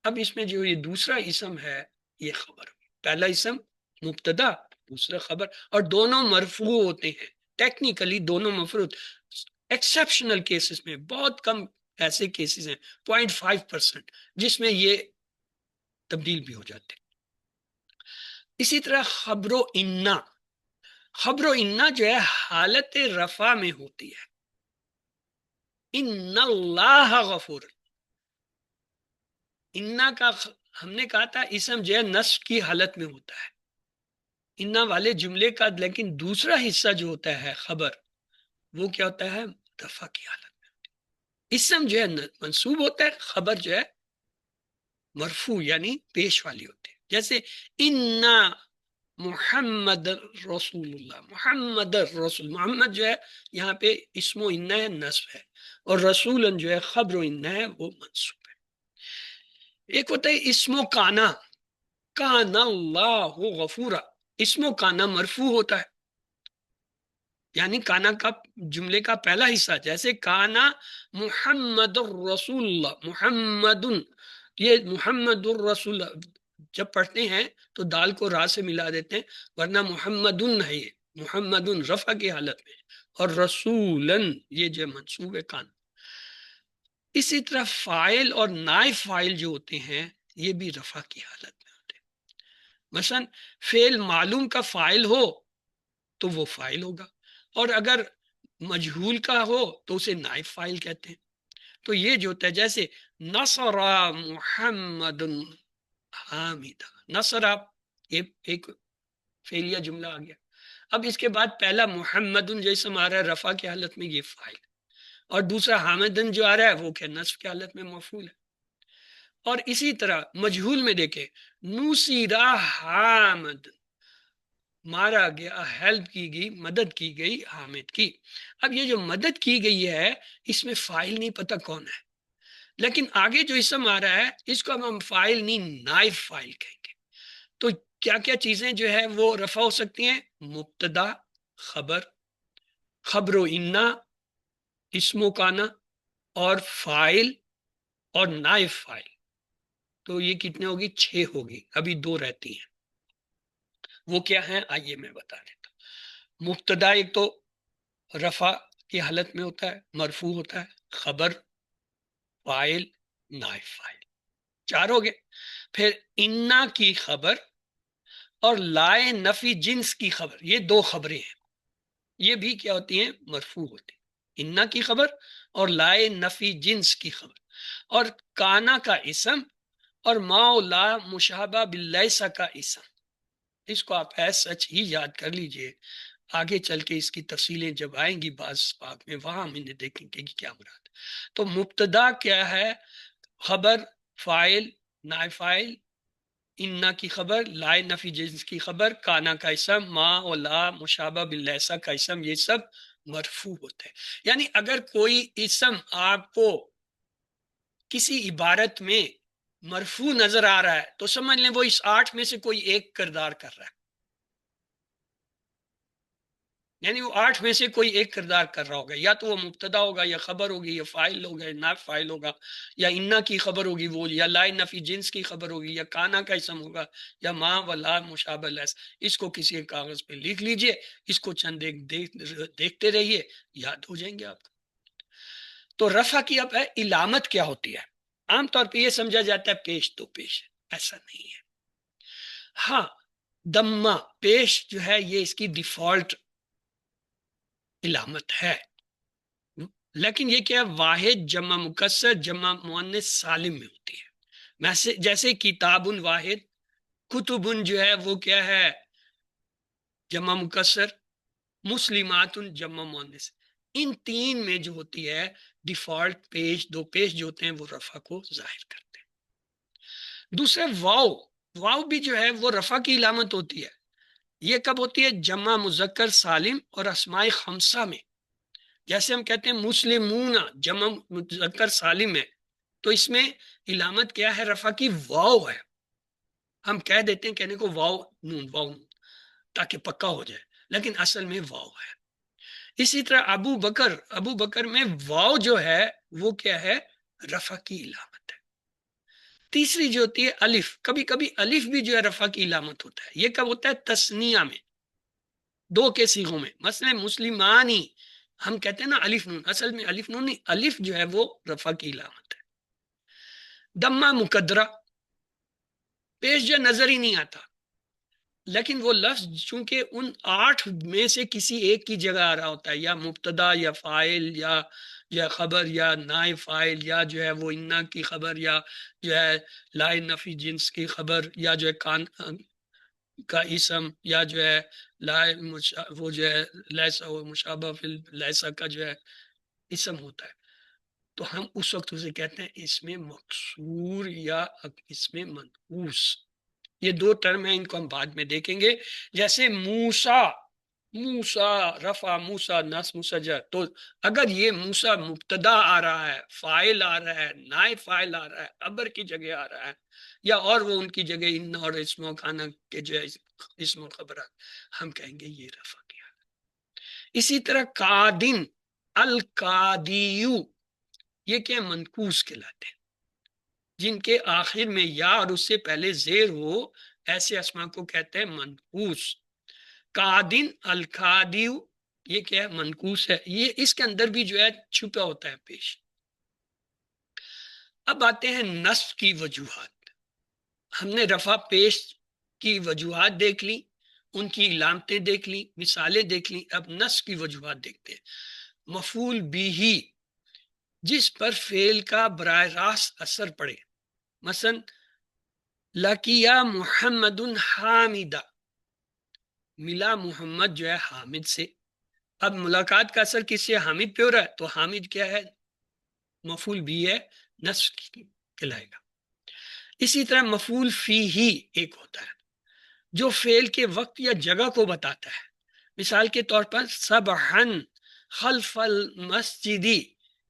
اب اس میں جو یہ دوسرا اسم ہے یہ خبر، پہلا اسم مبتدا، دوسرا خبر، اور دونوں مرفوع ہوتے ہیں۔ ٹیکنیکلی دونوں مرفوع، ایکسیپشنل کیسز میں، بہت کم ایسے کیسز ہیں 0.5% جس میں یہ تبدیل بھی ہو جاتے ہیں۔ اسی طرح خبر و انا، خبر و انا جو ہے حالت رفع میں ہوتی ہے، ان اللہ غفور، انا کا ہم نے کہا تھا اسم جو ہے نصب کی حالت میں ہوتا ہے انا والے جملے کا، لیکن دوسرا حصہ جو ہوتا ہے خبر وہ کیا ہوتا ہے؟ رفع کی حالت میں ہوتی ہے۔ اسم جو ہے منصوب ہوتا ہے، خبر جو ہے مرفوع یعنی پیش والی ہوتی ہے۔ جیسے انا محمد رسول اللہ، محمد رسول، محمد جو ہے یہاں پہ اسم و انا ہے، نصب ہے، اور رسول جو ہے خبر و انا ہے، وہ منصوب ہے۔ ایک ہوتا ہے اسم و کانا، کانا اللہ غفورا، اسم و کانا مرفوع ہوتا ہے، یعنی کانا کا جملے کا پہلا حصہ، جیسے کانا محمد الرسول اللہ، محمد، یہ محمد الرسول جب پڑھتے ہیں تو دال کو را سے ملا دیتے ہیں، ورنہ محمد ہے، یہ محمد رفع کی حالت میں، اور رسولن یہ جو منصوب ہے کانا۔ اسی طرح فاعل اور نائب فاعل جو ہوتے ہیں یہ بھی رفع کی حالت میں ہوتے ہیں۔ مثلا فعل معلوم کا فاعل ہو تو وہ فاعل ہوگا، اور اگر مجہول کا ہو تو اسے نائب فاعل کہتے ہیں۔ تو یہ جو ہوتا ہے جیسے نصر محمد حامد، نصر یہ ایک فعلیہ جملہ آ گیا، اب اس کے بعد پہلا محمد جو اسم آ رہا ہے رفع کی حالت میں یہ فاعل، اور دوسرا حامدن جو آ رہا ہے وہ کہ نصب کی حالت میں مفعول ہے۔ اور اسی طرح مجہول میں دیکھیں نوسیرا حامد، مارا گیا، ہیلپ کی گئی، مدد کی گئی حامد کی۔ اب یہ جو مدد کی گئی ہے اس میں فاعل نہیں پتہ کون ہے، لیکن آگے جو اسم آ رہا ہے اس کو ہم فاعل نہیں نائب فاعل کہیں گے۔ تو کیا کیا چیزیں جو ہے وہ رفع ہو سکتی ہیں؟ مبتدا، خبر، خبر و انا، اسم و کانا، اور فاعل اور نائب فاعل۔ تو یہ کتنے ہوگی؟ 6 ہوگی، ابھی 2 رہتی ہیں۔ وہ کیا ہیں آئیے میں بتا دیتا ہوں۔ مبتدا ایک تو رفع کی حالت میں ہوتا ہے، مرفوع ہوتا ہے، خبر، فاعل، نائب فاعل، 4 ہو گئے۔ پھر انا کی خبر اور لائے نفی جنس کی خبر، یہ 2 خبریں ہیں، یہ بھی کیا ہوتی ہیں؟ مرفوع ہوتی ہیں، انا کی خبر اور لائے نفی جنس کی خبر۔ اور کانا کا اسم اور ما لا مشابہ باللیسا کا اسم، اس کو آپ ایس سچ ہی یاد کر لیجئے، آگے چل کے اس کی تفصیلیں جب آئیں گی بعض باب میں وہاں ہم انہیں دیکھیں گے کہ کیا مراد ہے۔ تو مبتدا کیا ہے؟ خبر، فاعل، نائب فاعل، انا کی خبر، لا نفی جنس کی خبر، کانا کا اسم، ما اور لا مشابہ باللیسا کا اسم، یہ سب مرفوع ہوتے ہیں. یعنی اگر کوئی اسم آپ کو کسی عبارت میں مرفوع نظر آ رہا ہے تو سمجھ لیں وہ اس 8 میں سے کوئی ایک کردار کر رہا ہے. یعنی وہ 8 میں سے کوئی ایک کردار کر رہا ہوگا، یا تو وہ مبتدا ہوگا، یا خبر ہوگی، یا فاعل ہوگا، یا نائب فاعل ہوگا، یا انا کی خبر ہوگی وہ، یا لا نفی جنس کی خبر ہوگی، یا کانا کا اسم ہوگا، یا ما و لا مشابہ لیس. اس کو کسی ایک کاغذ پہ لکھ لیجئے، اس کو چند دیکھتے رہیے، یاد ہو جائیں گے آپ کو. تو رفع کی اب ہے علامت کیا ہوتی ہے. عام طور پہ یہ سمجھا جاتا ہے پیش تو پیش، ایسا نہیں ہے. ہاں، دمہ پیش جو ہے یہ اس کی ڈیفالٹ علامت ہے، لیکن یہ کیا واحد جمع مکسر جمع مؤنث سالم میں ہوتی ہے. جیسے کتاب واحد، کتب جو ہے وہ کیا ہے جمع مکسر، مسلمات جمع مؤنث. ان تین میں جو ہوتی ہے ڈیفالٹ پیش، دو پیش جو ہوتے ہیں وہ رفع کو ظاہر کرتے ہیں. دوسرے واو، واو بھی جو ہے وہ رفع کی علامت ہوتی ہے. یہ کب ہوتی ہے؟ جمع مذکر سالم اور اسماء خمسہ میں. جیسے ہم کہتے ہیں مسلمون جمع مذکر سالم ہے، تو اس میں علامت کیا ہے؟ رفع کی واو ہے. ہم کہہ دیتے ہیں کہنے کو واو نون، واو نون، تاکہ پکا ہو جائے، لیکن اصل میں واو ہے. اسی طرح ابو بکر، ابو بکر میں واو جو ہے وہ کیا ہے؟ رفع کی علامت ہے. تیسری جو ہوتی ہے الف، کبھی کبھی الف بھی جو ہے رفع کی علامت ہوتا ہے. یہ کب ہوتا ہے؟ تثنیہ میں، دو کے صیغوں میں. مثلا مسلمانی ہم کہتے ہیں نا الف نون، اصل میں الف نون نہیں، الف جو ہے وہ رفع کی علامت ہے. دمہ مقدرہ، پیش جو نظر ہی نہیں آتا، لیکن وہ لفظ چونکہ ان 8 میں سے کسی ایک کی جگہ آ رہا ہوتا ہے، یا مبتدا یا فاعل یا خبر یا نائب فاعل، یا جو ہے وہ انا کی خبر، یا جو ہے لا نفی جنس کی خبر، یا جو ہے کان کا اسم، یا جو ہے وہ جو ہے لیسا و مشابہ فی لیسا کا جو ہے اسم ہوتا ہے. تو ہم اس وقت اسے کہتے ہیں اس میں مقصور یا اس میں منقوص. یہ دو ٹرم ہیں، ان کو ہم بعد میں دیکھیں گے. جیسے موسیٰ، موسیٰ رفع، موسیٰ نصب مسجر، تو اگر یہ موسیٰ مبتدا آ رہا ہے، فاعل آ رہا ہے، نائب فاعل آ رہا ہے، خبر کی جگہ آ رہا ہے، یا اور وہ ان کی جگہ ان اور اسم و کھانا کے جو ہے اسم و خبرات، ہم کہیں گے یہ رفع کیا. اسی طرح قادن، القادیو، یہ کیا منقوص کہلاتے ہیں. جن کے آخر میں یا اور اس سے پہلے زیر ہو، ایسے اسما کو کہتے ہیں منقوص. قادن، القادیو، یہ کیا ہے؟ منقوص ہے. یہ اس کے اندر بھی جو ہے چھپا ہوتا ہے پیش. اب آتے ہیں نصب کی وجوہات. ہم نے رفع پیش کی وجوہات دیکھ لی، ان کی علامتیں دیکھ لی، مثالیں دیکھ لی. اب نصب کی وجوہات دیکھتے ہیں. مفعول بھی، جس پر فعل کا براہ راست اثر پڑے. مثلا لقیا محمد حامدہ، ملا محمد جو ہے حامد سے. اب ملاقات کا اثر کس سے؟ حامد پہ ہو رہا ہے، تو حامد کیا ہے؟ مفعول بھی ہے، نصب کہلائے گا. اسی طرح مفعول فی ہی ایک ہوتا ہے جو فعل کے وقت یا جگہ کو بتاتا ہے. مثال کے طور پر سبحن خلف المسجدی،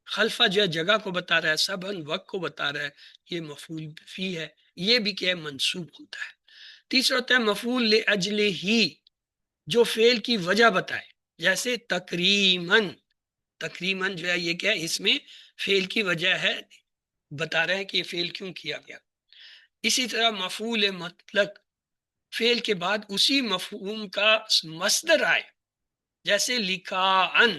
خلفہ جو ہے جگہ کو بتا رہا ہے، سبحن وقت کو بتا رہا ہے، یہ مفعول فی ہے. یہ بھی کیا ہے؟ منصوب ہوتا ہے. تیسرا ہوتا ہے مفعول لاجل ہی، جو فعل کی وجہ بتائے. جیسے تکریمن، تکریمن جو ہے یہ کیا ہے؟ اس میں فعل کی وجہ ہے، بتا رہے ہیں کہ یہ فعل کیوں کیا گیا. اسی طرح مفعول مطلق، فعل کے بعد اسی مفہوم کا مصدر آئے. جیسے لکاءن،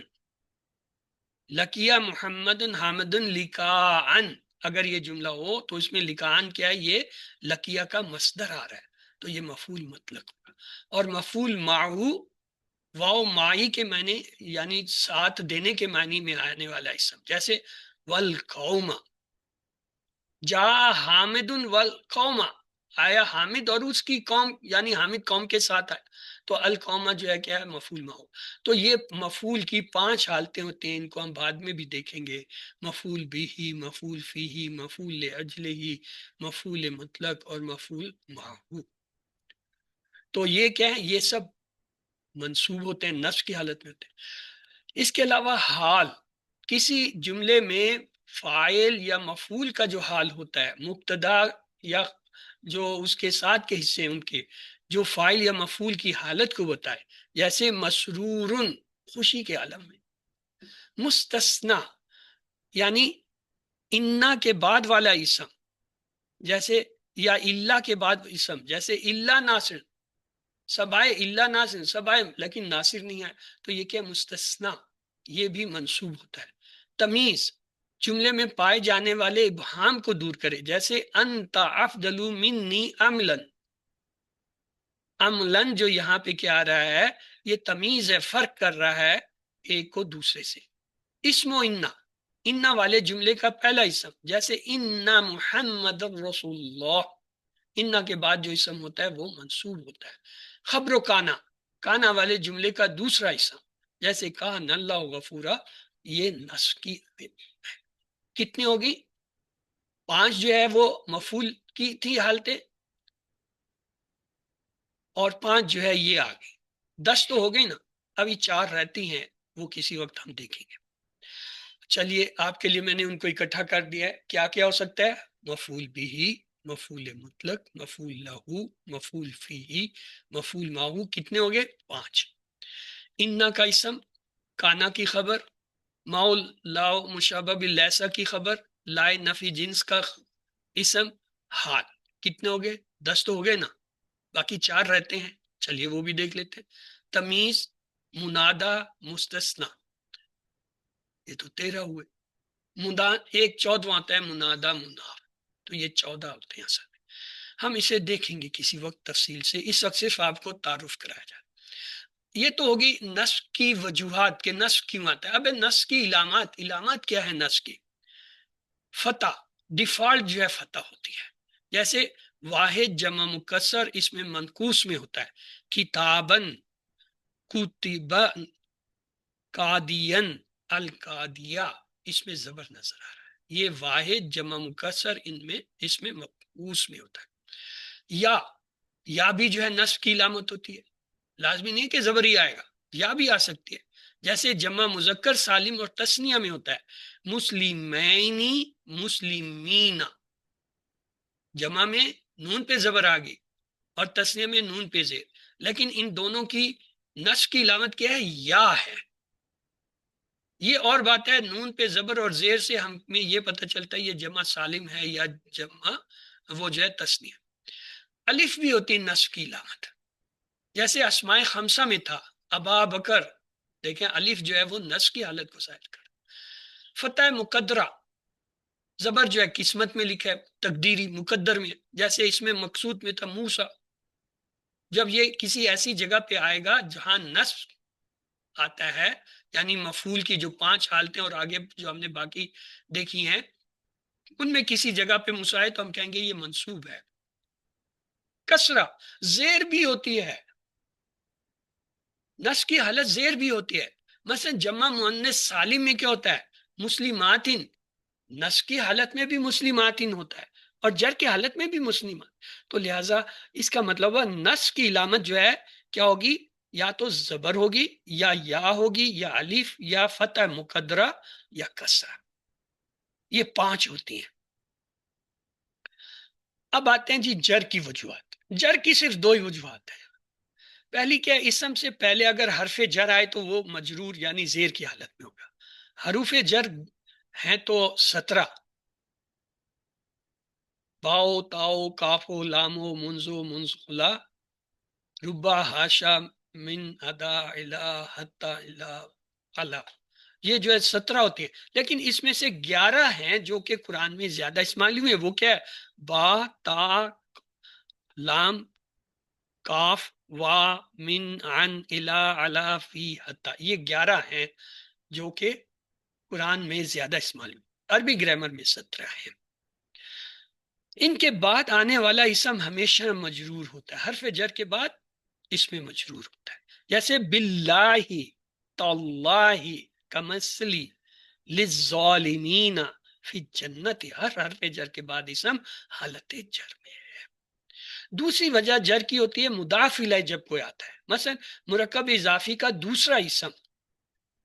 لکیا محمد حامد لکاءن، اگر یہ جملہ ہو تو اس میں لکاءن کیا ہے؟ یہ لکیا کا مصدر آ رہا ہے، تو یہ مفعول مطلق ہوگا. اور مفعول معہو، واو مائی کے معنی یعنی ساتھ دینے کے معنی میں آنے والا اسم. جیسے والقوم، جا حامد والقوم، آیا حامد اور اس کی قوم یعنی حامد قوم کے ساتھ آیا، تو القومہ جو ہے کیا ہے، مفعول ماہو۔ تو یہ مفعول کی 5 حالتیں ہوتی ہیں، ان کو ہم بعد میں بھی دیکھیں گے، مفعول بھی، مفعول فیہ، مفعول لاجلہ، مفعول مطلق اور مفعول ماہو۔ تو یہ کیا ہے، یہ سب منصوب ہوتے ہیں، نصب کی حالت میں ہوتے ہیں۔ اس کے علاوہ حال، کسی جملے میں فاعل یا مفعول کا جو حال ہوتا ہے، مبتدا یا جو اس کے ساتھ کے حصے ہیں ان کے، جو فاعل یا مفعول کی حالت کو بتائے، جیسے مسرورن، خوشی کے عالم میں، مستثنا یعنی انا کے بعد والا اسم، جیسے یا اللہ کے بعد اسم، جیسے اللہ ناصر، سب آئے اللہ ناصر، سب آئے لیکن ناصر نہیں آئے، تو یہ کیا مستثنا، یہ بھی منصوب ہوتا ہے۔ تمیز، جملے میں پائے جانے والے ابہام کو دور کرے، جیسے انت افضل منی عملاً، عملاً جو یہاں پہ کیا آ رہا ہے، یہ تمیز ہے، فرق کر رہا ہے ایک کو دوسرے سے۔ اسم و انا، انا والے جملے کا پہلا اسم، جیسے انا محمد رسول اللہ، انا کے بعد جو اسم ہوتا ہے وہ منصوب ہوتا ہے۔ خبر و کانا، کانا والے جملے کا دوسرا اسم، جیسے کان اللہ غفورا، یہ نصب کی کتنی ہوگی، 5 جو ہے وہ مفعول کی تھی حالتیں، اور 5 جو ہے یہ آ گئی، 10 تو ہو گئی نا، ابھی 4 رہتی ہیں، وہ کسی وقت ہم دیکھیں گے۔ چلیے آپ کے لیے میں نے ان کو اکٹھا کر دیا ہے، کیا کیا ہو سکتا ہے، مفعول بھی، مفعول مطلق، مفعول لہو، مفعول فیہ، مفعول ماہو، کتنے ہو گئے، 5۔ انا کا اسم، کانا کی خبر، ماؤ لاؤ مشابہ باللیسا کی خبر، لائے نفی جنس کا اسم، حال، کتنے ہو گئے، 10 تو ہو گئے نا، باقی 4 رہتے ہیں، چلیے وہ بھی دیکھ لیتے ہیں۔ تمیز، منادا، مستثنا، یہ تو 13 ہوئے۔ ایک 14واں آتا ہے منادا منار، تو یہ 14 ہوتے ہیں اصل میں، ہم اسے دیکھیں گے کسی وقت تفصیل سے، اس وقت صرف آپ کو تعارف کرایا جائے۔ یہ تو ہوگی نصب کی وجوہات کہ نصب کیوں آتا ہے۔ اب نصب کی علامات، علامات کیا ہے نصب کی، فتح، ڈیفالٹ جو ہے فتح ہوتی ہے، جیسے واحد جمع مکسر اس میں منقوص میں ہوتا ہے، کتابن، کتبن، قادین، القادیہ، اس میں زبر نظر آ رہا ہے، یہ واحد جمع مکسر اس میں منقوص میں ہوتا ہے۔ یا بھی جو ہے نصب کی علامت ہوتی ہے، لازمی نہیں کہ زبر ہی آئے گا، یا بھی آ سکتی ہے، جیسے جمع مذکر سالم اور تثنیہ میں ہوتا ہے، مسلمینی، مسلمینا، جمع میں نون پہ زبر آ گئی اور تثنیہ میں نون پہ زیر، لیکن ان دونوں کی نصب کی علامت کیا ہے، یا ہے۔ یہ اور بات ہے، نون پہ زبر اور زیر سے ہمیں یہ پتہ چلتا ہے یہ جمع سالم ہے یا جمع وہ جو ہے تثنیہ۔ الف بھی ہوتی ہے نصب کی علامت، جیسے اسماء خمسہ میں تھا ابا بکر، دیکھیں الف جو ہے وہ نصب کی حالت کو ظاہر کر۔ فتح مقدرہ، زبر جو ہے قسمت میں لکھا ہے، تقدیری مقدر میں، جیسے اس میں مقصود میں تھا موسیٰ، جب یہ کسی ایسی جگہ پہ آئے گا جہاں نصب آتا ہے، یعنی مفعول کی جو 5 حالتیں اور آگے جو ہم نے باقی دیکھی ہیں ان میں کسی جگہ پہ موسیٰ ہے تو ہم کہیں گے یہ منصوب ہے۔ کسرہ، زیر بھی ہوتی ہے، نصب کی حالت زیر بھی ہوتی ہے، مثلا جمع مؤنث سالم میں کیا ہوتا ہے، مسلماتن، نصب کی حالت میں بھی مسلماتن ہوتا ہے اور جر کی حالت میں بھی مسلمات، تو لہٰذا اس کا مطلب ہے نصب کی علامت جو ہے کیا ہوگی، یا تو زبر ہوگی یا ہوگی یا الف یا فتح مقدرہ یا کسرہ، یہ 5 ہوتی ہیں۔ اب آتے ہیں جی جر کی وجوہات، جر کی صرف 2 ہی وجوہات ہیں۔ پہلی کیا، اسم سے پہلے اگر حرف جر آئے تو وہ مجرور یعنی زیر کی حالت میں ہوگا، حروف جر ہیں تو 17، باؤ تاؤ کافو لامو منزو منزلا، ربا ہاشا من ادا الا حتا الا الا، یہ جو ہے 17 ہوتی ہے، لیکن اس میں سے 11 ہیں جو کہ قرآن میں زیادہ استعمال ہوئے، وہ کیا ہے، با، تا، لام، کاف، وا، من، عن، الا، علا، فی، حتا، یہ 11 ہیں جو کہ قرآن میں زیادہ استعمال ہوئے، عربی گرامر میں 17 ہیں۔ ان کے بعد آنے والا اسم ہمیشہ مجرور ہوتا ہے، حرف جر کے بعد اس میں مجرور ہوتا ہے، جیسے باللہ، تاللہ، کمثلی، للظالمین فی جنت، ہر حرف جر کے بعد اسم حالت جر میں ہے۔ دوسری وجہ جر کی ہوتی ہے مضاف الیہ جب کوئی آتا ہے، مثلا مرکب اضافی کا دوسرا اسم،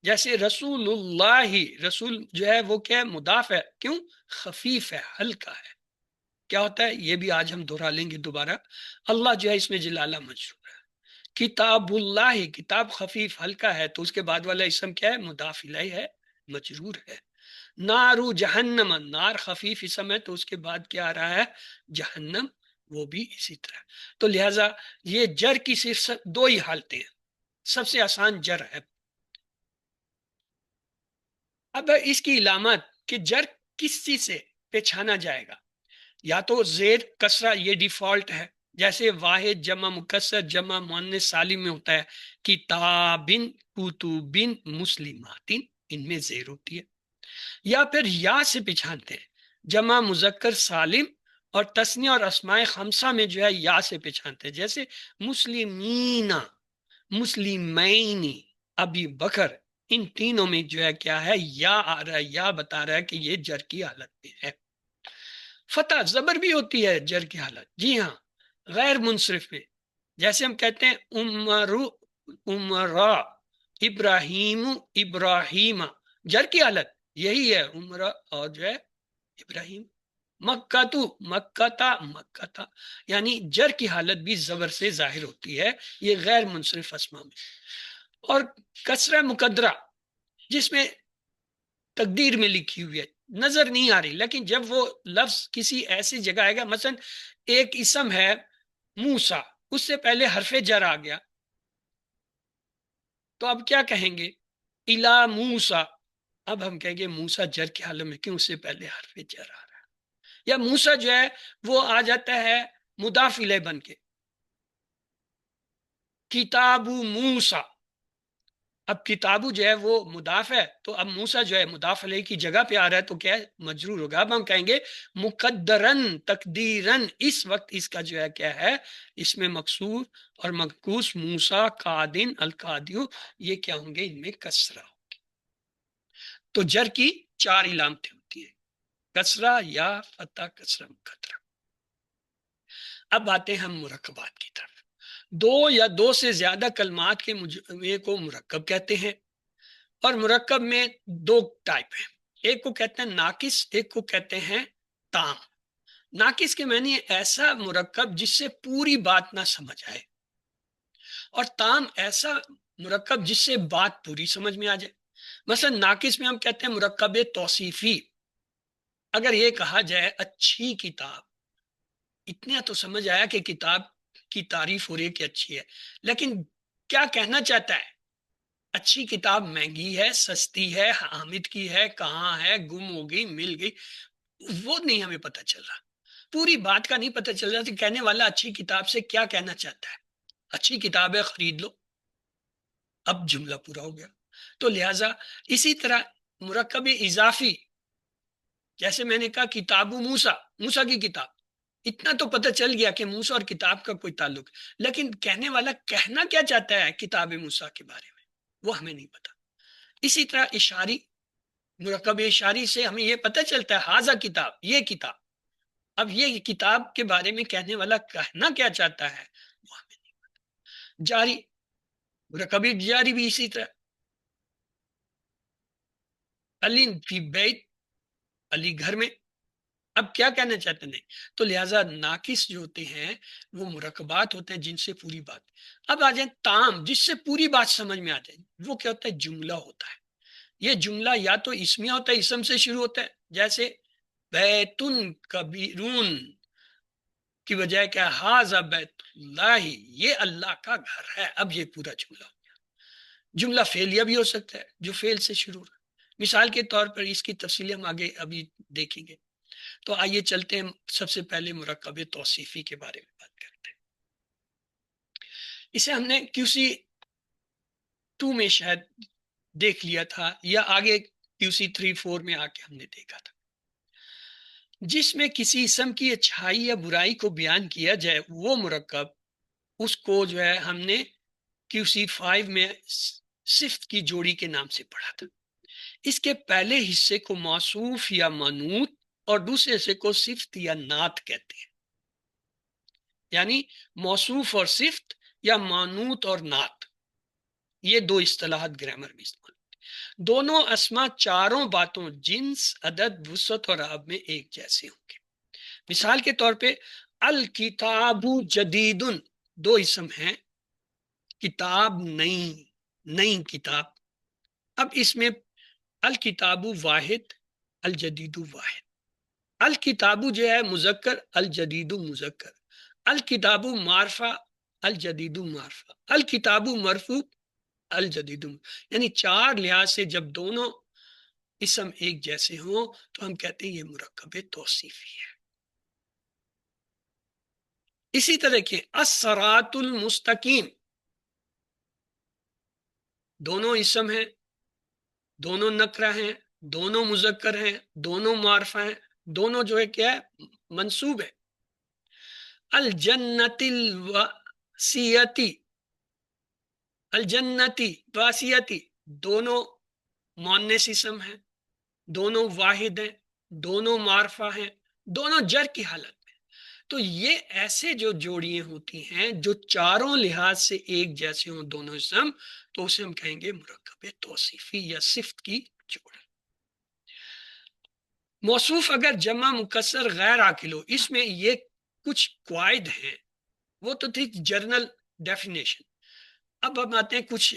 جیسے رسول اللہ، رسول جو ہے وہ کیا ہے؟ مضاف ہے، کیوں؟ خفیف ہے، ہلکا ہے۔ کیا ہوتا ہے؟ یہ بھی آج ہم دہرا لیں گے دوبارہ۔ اللہ جو ہے اس میں جلالہ مجرور ہے۔ کتاب اللہ، کتاب خفیف ہلکا ہے، تو اس کے بعد والا اسم کیا ہے؟ مضاف الیہ ہے، مجرور ہے۔ نارو جہنم، نار خفیف اسم ہے، تو اس کے بعد کیا آ رہا ہے؟ جہنم، وہ بھی اسی طرح۔ تو لہٰذا یہ جر کی صرف دو ہی حالتیں ہیں، سب سے آسان جر ہے۔ اب اس کی علامت کہ جر کس چیز سے پہچانا جائے گا، یا تو زیر کسرہ، یہ ڈیفالٹ ہے، جیسے واحد جمع مکسر جمع مؤنث سالم میں ہوتا ہے، کتابن، کتبن، مسلماتن، ان میں زیر ہوتی ہے۔ یا پھر یا سے پہچانتے ہیں، جمع مذکر سالم اور تثنیہ اور اسماء خمسہ میں جو ہے یا سے پہچانتے ہیں، جیسے مسلمین، مسلمین، ابی بکر، ان تینوں میں جو ہے کیا ہے؟ یا آ رہا ہے، یا بتا رہا ہے کہ یہ جر کی حالت میں ہے۔ فتح زبر بھی ہوتی ہے جر کی حالت، جی ہاں، غیر منصرف میں، جیسے ہم کہتے ہیں عمرو، عمرا، ابراہیم، ابراہیم، جر کی حالت یہی ہے، عمرہ اور جو ہے ابراہیم۔ مکتو، مکتا، مکتا، یعنی جر کی حالت بھی زبر سے ظاہر ہوتی ہے، یہ غیر منصرف اسما میں۔ اور کسرہ مقدرہ، جس میں تقدیر میں لکھی ہوئی ہے، نظر نہیں آ رہی، لیکن جب وہ لفظ کسی ایسی جگہ آئے گا، مثلا ایک اسم ہے موسیٰ، اس سے پہلے حرف جر آ گیا، تو اب کیا کہیں گے؟ الا موسیٰ، اب ہم کہیں گے موسیٰ جر کی حالت میں، کیوں؟ اس سے پہلے حرف جر آ رہا ہے۔ یا موسیٰ جو ہے وہ آ جاتا ہے مضاف الیہ بن کے، کتاب موسیٰ، اب کتابو جو ہے وہ مضاف ہے، تو اب موسیٰ جو ہے مضاف علیہ کی جگہ پہ آ رہا ہے، تو کیا ہے؟ مجرور ہوگا۔ اب ہم کہیں گے مقدرن، تقدیرن، اس وقت اس کا جو ہے کیا ہے؟ اس میں مکسور اور منقوص، موسیٰ، قادن، القادیو، یہ کیا ہوں گے؟ ان میں کسرہ ہوگی۔ تو جر کی چار علامتیں ہوتی ہیں، کسرہ، یا، فتح، کسرہ، مقدرہ۔ اب آتے ہیں ہم مرکبات کی طرف۔ دو یا دو سے زیادہ کلمات کے مجموعے کو مرکب کہتے ہیں، اور مرکب میں دو ٹائپ ہیں، ایک کو کہتے ہیں ناقص، ایک کو کہتے ہیں تام۔ ناقص کے معنی ایسا مرکب جس سے پوری بات نہ سمجھ آئے، اور تام ایسا مرکب جس سے بات پوری سمجھ میں آ جائے۔ مثلا ناقص میں ہم کہتے ہیں مرکب توصیفی، اگر یہ کہا جائے اچھی کتاب، اتنا تو سمجھ آیا کہ کتاب کی تعریف ہو رہی ہے کہ اچھی ہے، لیکن کیا کہنا چاہتا ہے؟ اچھی کتاب مہنگی ہے، سستی ہے، حامد کی ہے، کہاں ہے، گم ہو گئی، مل گئی، وہ نہیں ہمیں پتہ چل رہا، پوری بات کا نہیں پتہ چل رہا کہ کہنے والا اچھی کتاب سے کیا کہنا چاہتا ہے۔ اچھی کتاب ہے، خرید لو، اب جملہ پورا ہو گیا۔ تو لہٰذا اسی طرح مرکب اضافی، جیسے میں نے کہا کتاب موسیٰ، موسیٰ کی کتاب، اتنا تو پتہ چل گیا کہ موسیٰ اور کتاب کا کوئی تعلق، لیکن کہنے والا کہنا کیا چاہتا ہے کتاب موسیٰ کے بارے میں، وہ ہمیں نہیں پتا۔ اسی طرح اشاری، مرکب اشاری سے ہمیں یہ پتہ چلتا ہے ہاذا کتاب، یہ کتاب، اب یہ کتاب کے بارے میں کہنے والا کہنا کیا چاہتا ہے، وہ ہمیں نہیں پتا۔ جاری، مرکب جاری بھی اسی طرح، علی فی بیت، علی گھر میں، اب کیا کہنا چاہتے ہیں؟ تو لہٰذا ناقص جو ہوتے ہیں وہ مرکبات ہوتے ہیں جن سے پوری بات۔ اب آ جائیں تام، جس سے پوری بات سمجھ میں آ جائے، وہ کیا ہوتا ہے؟ جملہ ہوتا ہے۔ یہ جملہ یا تو اسمیہ ہوتا ہے، اسم سے شروع ہوتا ہے، جیسے بیتن کبیرون کی بجائے کیا؟ ھذا بیت اللہ، یہ اللہ کا گھر ہے، اب یہ پورا جملہ ہو گیا۔ جملہ فعلیہ بھی ہو سکتا ہے جو فعل سے شروع ہو، مثال کے طور پر اس کی تفصیل ہم آگے ابھی دیکھیں گے۔ تو آئیے چلتے ہیں سب سے پہلے مرکب توصیفی کے بارے میں بات کرتے ہیں۔ اسے ہم نے QC 2 میں شاید دیکھ لیا تھا، یا آگے QC 3 4 میں آ کے ہم نے دیکھا تھا۔ جس میں کسی اسم کی اچھائی یا برائی کو بیان کیا جائے وہ مرکب، اس کو جو ہے ہم نے QC5 میں صفت کی جوڑی کے نام سے پڑھا تھا۔ اس کے پہلے حصے کو موصوف یا منوط اور دوسرے حصے کو صفت یا نعت کہتے ہیں، یعنی موصوف اور صفت یا منوط اور نعت، یہ دو اصطلاحات گرامر میں استعمال۔ دونوں اسما چاروں باتوں جنس، عدد، وسعت اور آب میں ایک جیسے ہوں گے۔ مثال کے طور پہ الکتاب جدید، دو اسم ہیں، کتاب نئی، نئی کتاب۔ اب اس میں الکتاب واحد، الجدید واحد۔ الکتاب جو ہے مذکر، الجدید مذکر۔ الکتاب معرفہ، الجدید معرفہ۔ الکتاب مرفوع، الجدید، یعنی چار لحاظ سے جب دونوں اسم ایک جیسے ہوں تو ہم کہتے ہیں یہ مرکب توصیفی ہے۔ اسی طرح کے الصراط المستقیم، دونوں اسم ہیں، دونوں نکرہ ہیں، دونوں مذکر ہیں، دونوں معرفہ ہیں، دونوں جو ہے کیا ہے، منصوب ہے۔ الجنت الواسیتی، الجنتی واسیتی، دونوں مؤنث اسم ہیں، دونوں واحد ہیں، دونوں معرفہ ہیں، دونوں جر کی حالت میں۔ تو یہ ایسے جو جوڑیاں ہوتی ہیں جو چاروں لحاظ سے ایک جیسے ہوں دونوں اسم، تو اسے ہم کہیں گے مرکب توصیفی یا صفت کی جوڑی۔ موصوف اگر جمع مکسر غیر عاقل ہو، اس میں یہ کچھ قواعد ہیں، وہ تو تھی جرنل ڈیفینیشن۔ اب ہم آتے ہیں کچھ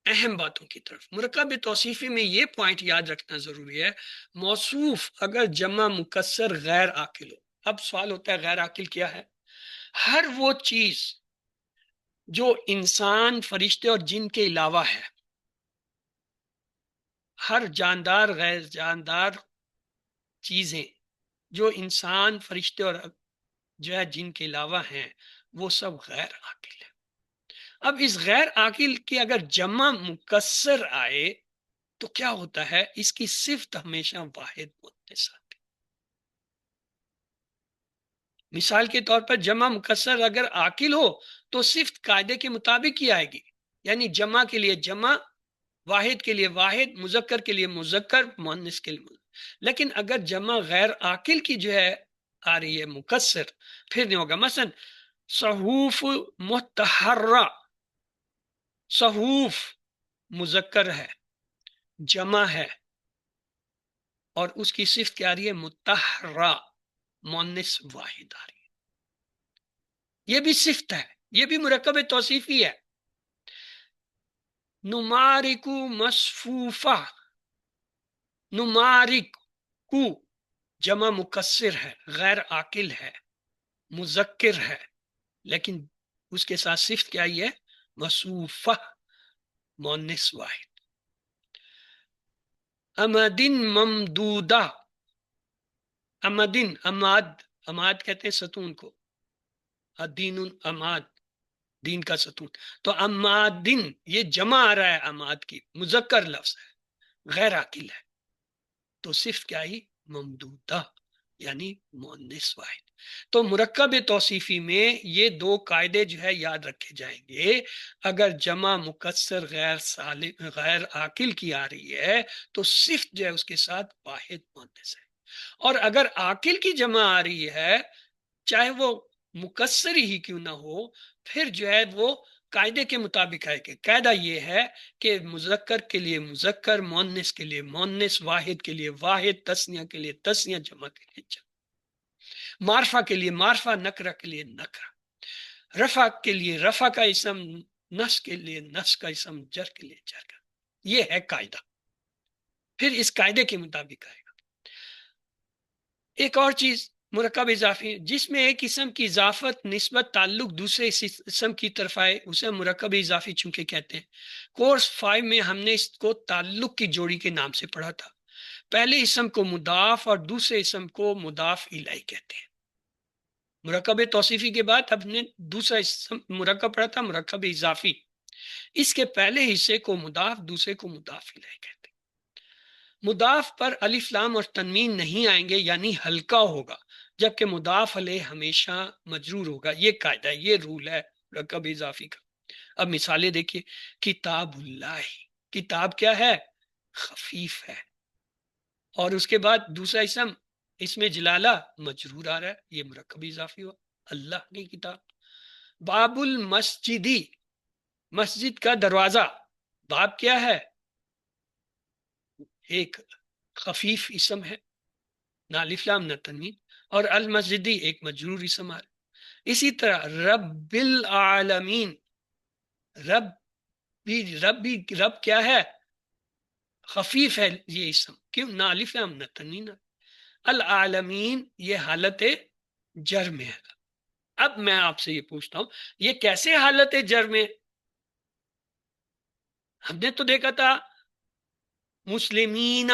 اہم باتوں کی طرف۔ مرکب توصیفی میں یہ پوائنٹ یاد رکھنا ضروری ہے، موصوف اگر جمع مکسر غیر عاقل ہو۔ اب سوال ہوتا ہے غیر عاقل کیا ہے؟ ہر وہ چیز جو انسان، فرشتے اور جن کے علاوہ ہے، ہر جاندار غیر جاندار چیزیں جو انسان، فرشتے اور جو ہے جن کے علاوہ ہیں، وہ سب غیر عاقل ہے۔ اب اس غیر عاقل کی اگر جمع مکسر آئے تو کیا ہوتا ہے؟ اس کی صفت ہمیشہ واحد مؤنث آتی۔ مثال کے طور پر جمع مکسر اگر عاقل ہو تو صفت قاعدے کے مطابق ہی آئے گی، یعنی جمع کے لیے جمع، واحد کے لیے واحد، مذکر کے لیے مذکر، مؤنث کے لیے مؤنث۔ لیکن اگر جمع غیر عاقل کی جو ہے آ رہی ہے مکسر، پھر نہیں ہوگا۔ مثلا صحوف متحرہ، صحوف مذکر ہے، جمع ہے، اور اس کی صفت کیا آ رہی ہے؟ متحرہ، مؤنث واحد آ رہی ہے۔ یہ بھی صفت ہے، یہ بھی مرکب توصیفی ہے۔ نمارک مصفوفہ، نمارک کو جمع مکسر ہے، غیر عاقل ہے، مذکر ہے، لیکن اس کے ساتھ صفت کیا ہی ہے؟ مصفوفہ، مؤنث واحد۔ امدن ممدودہ، امدن، اماد، اماد کہتے ہیں ستون کو، الدین اماد، دین کا ستون۔ تو امادن یہ جمع آ رہا ہے، اماد کی مذکر لفظ ہے، غیر عاقل ہے، تو صفت کیا ہی؟ ممدودہ، یعنی مؤنث واحد۔ تو مرکب توصیفی میں یہ دو قاعدے جو ہے یاد رکھے جائیں گے۔ اگر جمع مکسر غیر عاقل کی آ رہی ہے تو صفت جو ہے اس کے ساتھ واحد مؤنث ہے، اور اگر عاقل کی جمع آ رہی ہے چاہے وہ مکسر ہی کیوں نہ ہو، پھر جو ہے وہ قاعدے کے مطابق ہے کہ قاعدہ یہ ہے کہ مذکر کے لیے مذکر، مؤنث کے لیے مؤنث، واحد کے لیے واحد، تثنیہ کے لیے تثنیہ، جمع کے لیے جمع، معرفہ کے لیے معرفہ، نکرہ کے لیے نکرہ، رفع کے لیے رفع کا اسم، نصب کے لیے نصب کا اسم، جر کے لیے جر کا۔ یہ ہے قاعدہ، پھر اس قاعدے کے مطابق آئے گا۔ ایک اور چیز مرکب اضافی ہے، جس میں ایک اسم کی اضافت، نسبت، تعلق دوسرے اسم کی طرف آئے، اسے مرکب اضافی چونکہ کہتے ہیں۔ کورس 5 میں ہم نے اس کو تعلق کی جوڑی کے نام سے پڑھا تھا۔ پہلے اسم کو مضاف اور دوسرے اسم کو مضاف الیہ کہتے ہیں۔ مرکب توصیفی کے بعد ہم نے دوسرا اسم مرکب پڑھا تھا، مرکب اضافی۔ اس کے پہلے حصے کو مضاف، دوسرے کو مضاف الیہ کہتے ہیں۔ مضاف پر الف لام اور تنوین نہیں آئیں گے یعنی ہلکا ہوگا، جبکہ مضاف علیہ ہمیشہ مجرور ہوگا. یہ قاعدہ ہے، یہ رول ہے مرکب اضافی کا. اب مثالیں دیکھیے. کتاب اللہ، کتاب کیا ہے؟ خفیف ہے. اور اس کے بعد دوسرا اسم، اس میں جلالہ مجرور آ رہا ہے، یہ مرکب اضافی ہوا. اللہ کی کتاب. باب المسجدی، مسجد کا دروازہ. باب کیا ہے؟ ایک خفیف اسم ہے، نہ الف لام نہ تنوین. اور المسجدی ایک مجرور اسم آ رہا ہے. اسی طرح رب العالمین، رب رب کیا ہے؟ خفیف ہے یہ اسم، کیوں؟ نہ الف لام نہ تنوین. العالمین یہ حالت جر میں ہے. اب میں آپ سے یہ پوچھتا ہوں، یہ کیسے حالت جر میں؟ ہم نے تو دیکھا تھا مسلمین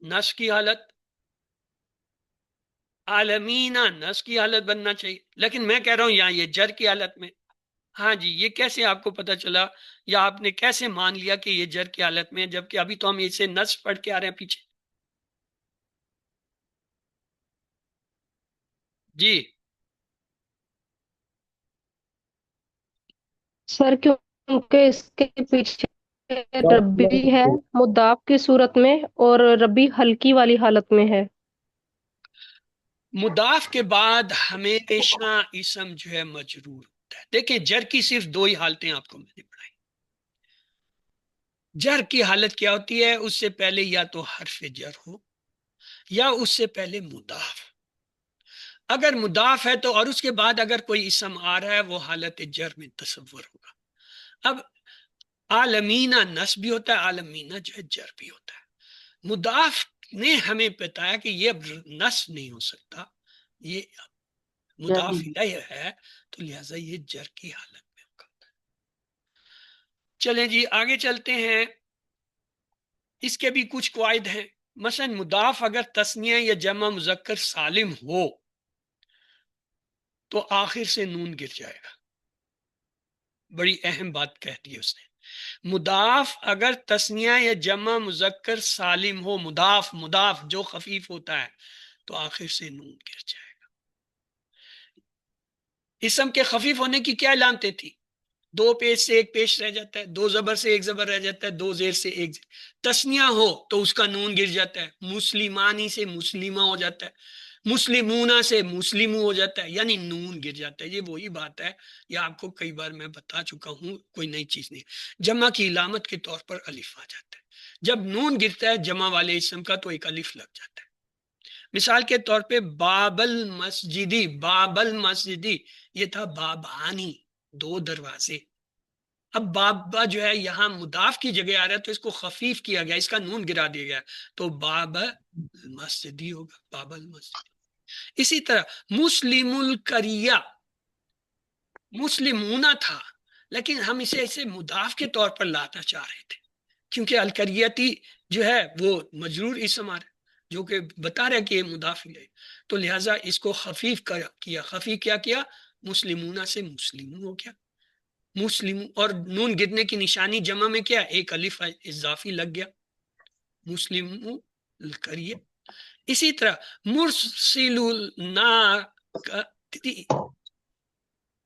نس کی حالت، عالمین نس کی حالت بننا چاہیے، لیکن میں کہہ رہا ہوں یہاں یہ جر کی حالت میں. ہاں جی، یہ کیسے آپ کو پتا چلا، یا آپ نے کیسے مان لیا کہ یہ جر کی حالت میں، جبکہ ابھی تو ہم اسے نس پڑھ کے آ رہے ہیں پیچھے. جی سر کیونکہ اس کے پیچھے ربی ہے مضاف کی صورت میں، اور ربی ہلکی والی حالت میں ہے. مضاف کے بعد ہمیشہ اسم جو ہے مجرور ہوتا ہے. دیکھیں جر کی صرف دو ہی حالتیں آپ کو میں نے پڑھائی. جر کی حالت کیا ہوتی ہے؟ اس سے پہلے یا تو حرف جر ہو یا اس سے پہلے مضاف. اگر مضاف ہے تو، اور اس کے بعد اگر کوئی اسم آ رہا ہے، وہ حالت جر میں تصور ہوگا. اب عالمینہ نس بھی ہوتا ہے، عالمینہ جو ہے جر بھی ہوتا ہے. مضاف نے ہمیں بتایا کہ یہ اب نس نہیں ہو سکتا، یہ مضاف الیہ ہے، تو لہٰذا یہ جر کی حالت میں ہوگا. چلیں جی آگے چلتے ہیں. اس کے بھی کچھ قواعد ہیں. مثلا مضاف اگر تثنیہ یا جمع مذکر سالم ہو تو آخر سے نون گر جائے گا. بڑی اہم بات کہہ دی اس نے. مضاف اگر تثنیہ یا جمع مذکر سالم ہو، مضاف جو خفیف ہوتا ہے، تو آخر سے نون گر جائے گا. اسم کے خفیف ہونے کی کیا علامتیں تھی؟ دو پیش سے ایک پیش رہ جاتا ہے، دو زبر سے ایک زبر رہ جاتا ہے، دو زیر سے ایک زیر. تثنیہ ہو تو اس کا نون گر جاتا ہے، مسلمانی سے مسلمہ ہو جاتا ہے، مسلمونہ سے مسلمو ہو جاتا ہے، یعنی نون گر جاتا ہے. یہ وہی بات ہے، یہ آپ کو کئی بار میں بتا چکا ہوں، کوئی نئی چیز نہیں. جمع کی علامت کے طور پر الف آ جاتا ہے. جب نون گرتا ہے جمع والے اسم کا تو ایک الف لگ جاتا ہے. مثال کے طور پہ باب المسجدی، باب المسجدی یہ تھا بابانی، دو دروازے. اب بابا جو ہے یہاں مضاف کی جگہ آ رہا ہے تو اس کو خفیف کیا گیا، اس کا نون گرا دیا گیا، تو باب المسجدی ہوگا، باب المسجد. اسی طرح مسلم القریہ، مسلمونہ تھا لیکن ہم اسے مضاف کے طور پر لانا چاہ رہے تھے، کیونکہ القریتی جو ہے وہ مجرور اسم آ رہا ہے جو کہ بتا رہا ہے کہ یہ مضاف ہے، تو لہٰذا اس کو خفیف کیا. خفیف کیا مسلمونہ سے مسلمون ہو گیا. مسلم، اور نون گرنے کی نشانی جمع میں کیا؟ ایک الف اضافی لگ گیا، مسلم القریہ. اسی طرح مرسل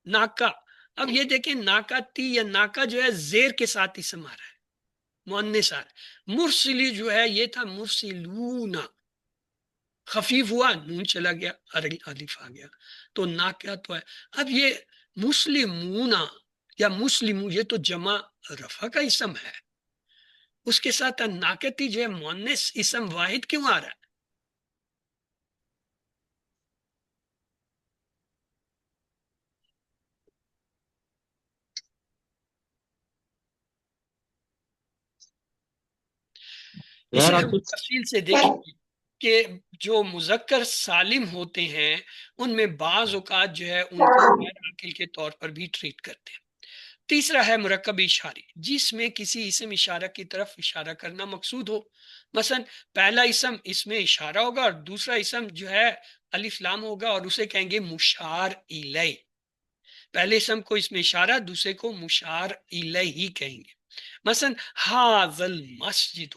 ناکا. اب یہ دیکھیں ناکا تی یا ناکا جو ہے زیر کے ساتھ اسم آ رہا ہے، مؤنث آ رہا ہے. مرسلی جو ہے یہ تھا مرسلون، خفیف ہوا نون چلا گیا، الف آ گیا، تو ناکا تو ہے. اب یہ مسلمون یا مسلم یہ تو جمع رفع کا اسم ہے، اس کے ساتھ ناکتی جو ہے مؤنث اسم واحد کیوں آ رہا ہے؟ اسے ہم تفصیل سے دیکھیں گے کہ جو مذکر سالم ہوتے ہیں ان میں بعض اوقات جو ہے ان کو غیر عاقل کے طور پر بھی ٹریٹ کرتے ہیں. تیسرا ہے مرکب اشاری، جس میں کسی اسم اشارہ کی طرف اشارہ کرنا مقصود ہو. مثلا پہلا اسم اس میں اشارہ ہوگا اور دوسرا اسم جو ہے الف لام ہوگا اور اسے کہیں گے مشار الیہ. پہلے اسم کو اس میں اشارہ، دوسرے کو مشار الیہ ہی کہیں گے. مثلا ھذا المسجد،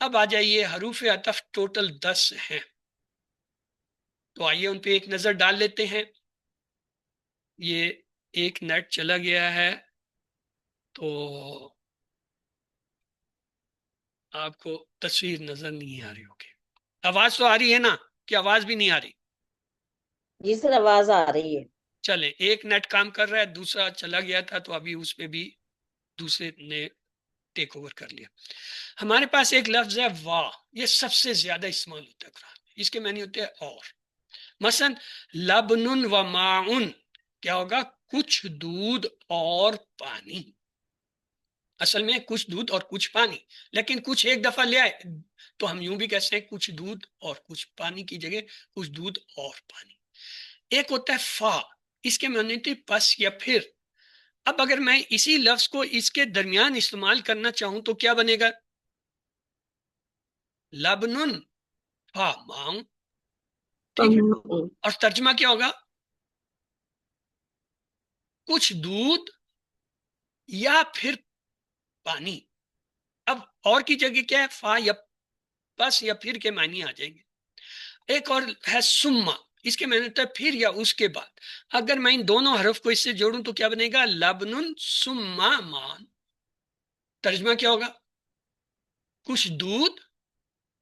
اب آ جائیے، حروف عطف ٹوٹل 10 ہیں، تو آئیے ان پہ ایک نظر ڈال لیتے ہیں۔ یہ ایک نیٹ چلا گیا ہے، تو آپ کو تصویر نظر نہیں آ رہی ہوگی۔ آواز تو آ رہی ہے نا، کہ آواز بھی نہیں آ رہی؟ جی سر آواز آ رہی ہے۔ چلے، ایک نیٹ کام کر رہا ہے، دوسرا چلا گیا تھا، تو ابھی اس پہ بھی دوسرے نے ٹیک اوور کر لیا۔ ہمارے پاس ایک لفظ ہے وا، یہ سب سے زیادہ استعمال ہوتا ہے قرآن میں، اس کے معنی ہوتے ہیں اور۔ مثلا لبن و معن، کیا ہوگا؟ کچھ دودھ اور پانی۔ اصل میں کچھ دودھ اور کچھ پانی، لیکن کچھ ایک دفعہ لے آئے تو ہم یوں بھی کہتے ہیں کچھ دودھ اور کچھ پانی کی جگہ کچھ دودھ اور پانی۔ ایک ہوتا ہے فا، اس کے معنی ہوتی پس یا پھر۔ اب اگر میں اسی لفظ کو اس کے درمیان استعمال کرنا چاہوں تو کیا بنے گا؟ لبنن فا ماؤں، ٹھیک ہے؟ اور ترجمہ کیا ہوگا؟ کچھ دودھ یا پھر پانی۔ اب اور کی جگہ کیا ہے؟ فا یا پس یا پھر کے معنی آ جائیں گے۔ ایک اور ہے سما، اس کے معنی ہوتا ہے پھر یا اس کے بعد۔ اگر میں ان دونوں حرف کو اس سے جوڑوں تو کیا بنے گا؟ لبن سما مان۔ ترجمہ کیا ہوگا؟ کچھ دودھ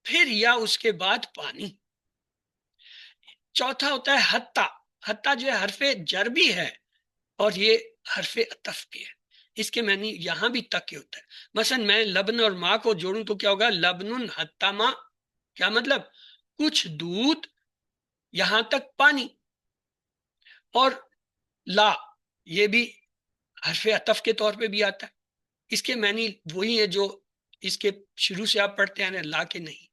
پھر یا اس کے بعد پانی۔ چوتھا ہوتا ہے حتی، حتی جو ہے حرف جر بھی ہے اور یہ حرف عطف بھی ہے، اس کے معنی یہاں بھی تک کے ہوتا ہے۔ مثلا میں لبن اور ماں کو جوڑوں تو کیا ہوگا؟ لبن حتی ماں، کیا مطلب؟ کچھ دودھ یہاں تک پانی۔ اور لا، یہ بھی حرف عطف کے طور پہ بھی آتا ہے، اس کے معنی وہی ہے جو اس کے شروع سے آپ پڑھتے ہیں لا کے نہیں۔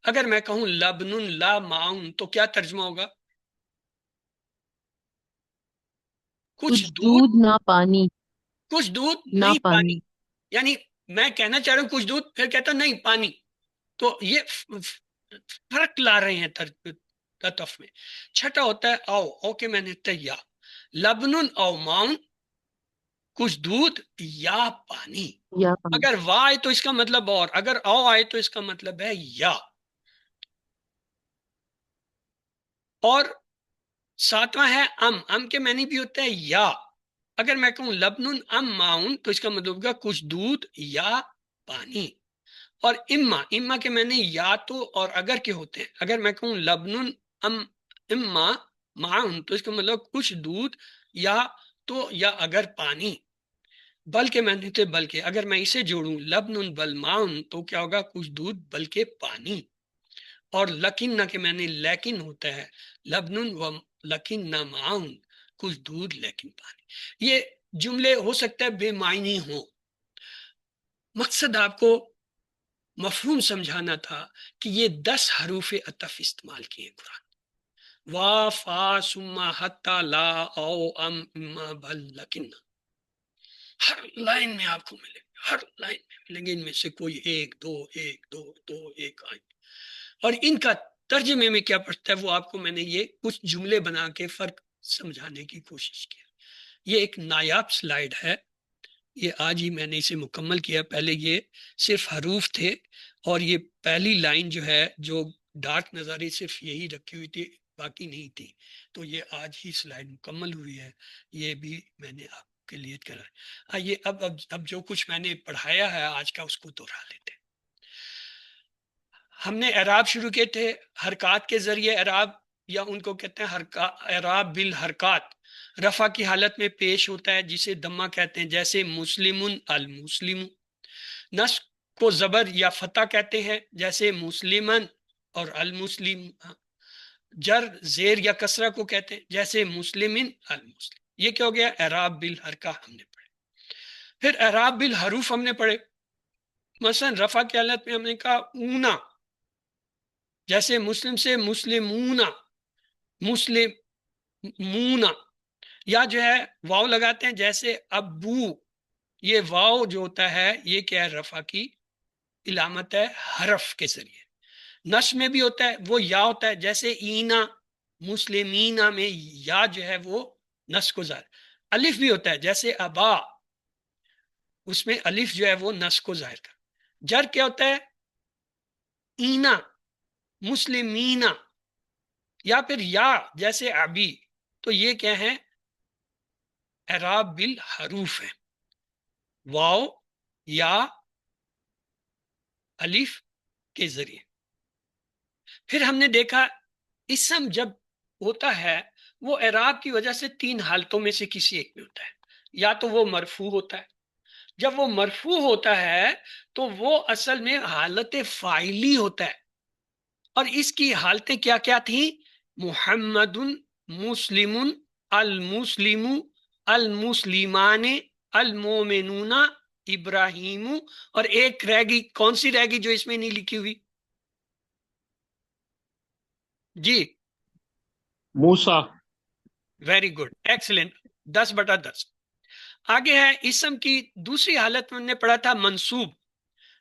اگر میں کہوں لبن لا معاون تو کیا ترجمہ ہوگا؟ کچھ دودھ نہ پانی، کچھ دودھ نہ نہیں پانی، پانی۔ یعنی میں کہنا چاہ رہا ہوں کچھ دودھ، پھر کہتا نہیں پانی، تو یہ فرق لا رہے ہیں تطف میں۔ چھٹا ہوتا ہے او، او کے میں نے یا لبن او ماؤن، کچھ دودھ یا پانی۔ یا پانی۔ اگر وا آئے تو اس کا مطلب اور، اگر او آئے تو اس کا مطلب ہے یا۔ اور ساتواں ہے ام کے معنی بھی ہوتا ہے یا۔ اگر میں کہوں لبن ام ماؤن تو اس کا مطلب ہوگا کچھ دودھ یا پانی۔ اور اما کے معنی یا تو اور اگر کے ہوتے ہیں۔ اگر میں کہوں لبن ام اما معاون تو اس کا مطلب کچھ دودھ یا تو یا اگر پانی۔ بلکہ میں نے بلکہ اگر میں اسے جوڑوں لبن بل معاون تو کیا ہوگا؟ کچھ دودھ بلکہ پانی۔ اور لکن نہ کے معنی لیکن ہوتا ہے، لبن و لکن نہ معاون، کچھ دودھ لیکن پانی۔ یہ جملے ہو سکتا ہے بے معنی ہوں، مقصد آپ کو مفہوم سمجھانا تھا کہ یہ 10 حروف عطف استعمال کیے قرآن، وا فا سما حتی لا او ام اما بل لکن، ہر لائن میں آپ کو ملے گا، ہر لائن میں ملیں گے، ان میں سے کوئی ایک دو ایک آئیں گے۔ اور ان کا ترجمے میں کیا پڑتا ہے وہ آپ کو میں نے یہ کچھ جملے بنا کے فرق سمجھانے کی کوشش کی۔ یہ ایک نایاب سلائیڈ ہے، یہ آج ہی میں نے اسے مکمل کیا، پہلے یہ صرف حروف تھے اور یہ پہلی لائن جو ہے جو ڈارک نظاری صرف یہی رکھی ہوئی تھی، باقی نہیں تھی، تو یہ آج ہی سلائیڈ مکمل ہوئی ہے، یہ بھی میں نے آپ کے لیے کرا ہے۔ آئیے اب جو کچھ میں نے پڑھایا ہے آج کا اس کو دوہرا لیتے ہیں۔ ہم نے اعراب شروع کیے تھے حرکات کے ذریعے، اعراب یا ان کو کہتے ہیں اعراب بالحرکات، رفع کی حالت میں پیش ہوتا ہے جسے دمہ کہتے ہیں، جیسے مسلمن المسلم۔ نصب کو زبر یا فتح کہتے ہیں، جیسے مسلمن اور المسلم۔ جر زیر یا کسرہ کو کہتے ہیں، جیسے مسلمن المسلم۔ یہ کیا ہو گیا؟ اعراب بالحرکہ ہم نے پڑھے۔ پھر اعراب بالحروف ہم نے پڑھے، مثلا رفع کی حالت میں ہم نے کہا اونا، جیسے مسلم سے مسلمونا، مسلمونا، یا جو ہے واو لگاتے ہیں جیسے ابو، یہ واو جو ہوتا ہے یہ کیا ہے؟ رفع کی علامت ہے حرف کے ذریعے۔ نصب میں بھی ہوتا ہے وہ یا ہوتا ہے، جیسے اینا مسلمینا میں یا جو ہے وہ نصب کو ظاہر۔ الف بھی ہوتا ہے جیسے ابا، اس میں الف جو ہے وہ نصب کو ظاہر کر۔ جر کیا ہوتا ہے؟ اینا، مسلمینا، یا پھر یا جیسے ابی، تو یہ کیا ہے؟ اعراب بالحروف ہے، واو یا الف کے ذریعے۔ پھر ہم نے دیکھا اسم جب ہوتا ہے وہ اعراب کی وجہ سے تین حالتوں میں سے کسی ایک میں ہوتا ہے، یا تو وہ مرفوع ہوتا ہے، جب وہ مرفوع ہوتا ہے تو وہ اصل میں حالت فاعلی ہوتا ہے، اور اس کی حالتیں کیا کیا تھیں؟ محمد، مسلم، المسلم، المسلمان، المومنون، ابراہیم، اور ایک رہ گئی، کون سی رہ گئی جو اس میں نہیں لکھی ہوئی؟ جی موسیٰ۔ Very good, excellent, 10/10۔ آگے ہے اسم کی دوسری حالت میں نے پڑھا تھا منصوب۔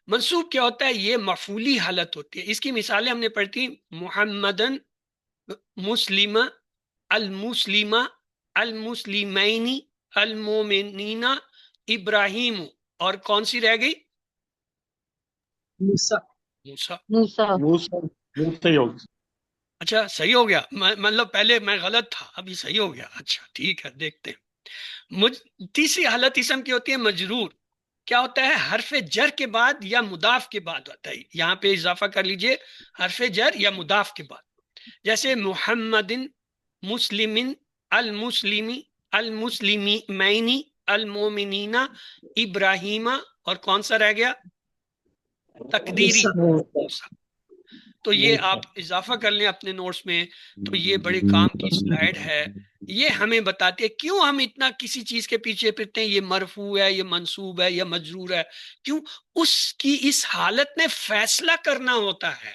منصوب کیا ہوتا ہے؟ یہ مفعولی حالت ہوتی ہے۔ اس کی مثالیں ہم نے پڑھی تھی، محمدن، مسلم، المسلم، المسلمین، المومنین، ابراہیم، اور کون سی رہ گئی؟ موسیٰ۔ موسیٰ۔ موسیٰ۔ اچھا صحیح ہو گیا، مطلب پہلے میں غلط تھا، ابھی صحیح ہو گیا۔ اچھا ٹھیک ہے، دیکھتے ہیں۔ تیسری حالت اسم کی ہوتی ہے مجرور۔ کیا ہوتا ہے؟ حرف جر کے بعد یا مضاف کے بعد ہوتا ہے، یہاں پہ اضافہ کر لیجئے، حرف جر یا مضاف کے بعد، جیسے محمد، مسلم، المسلمی، المسلمین، المومنین، ابراہیم، اور کون سا رہ گیا؟ تقدیری موسیٰ۔ تو یہ آپ اضافہ کر لیں اپنے نوٹس میں، تو یہ بڑے کام کی سلائیڈ ہے۔ یہ ہمیں بتاتے ہیں کیوں ہم اتنا کسی چیز کے پیچھے پھرتے ہیں، یہ مرفوع ہے، یہ منصوب ہے، یا مجرور ہے، کیوں؟ اس کی اس حالت میں فیصلہ کرنا ہوتا ہے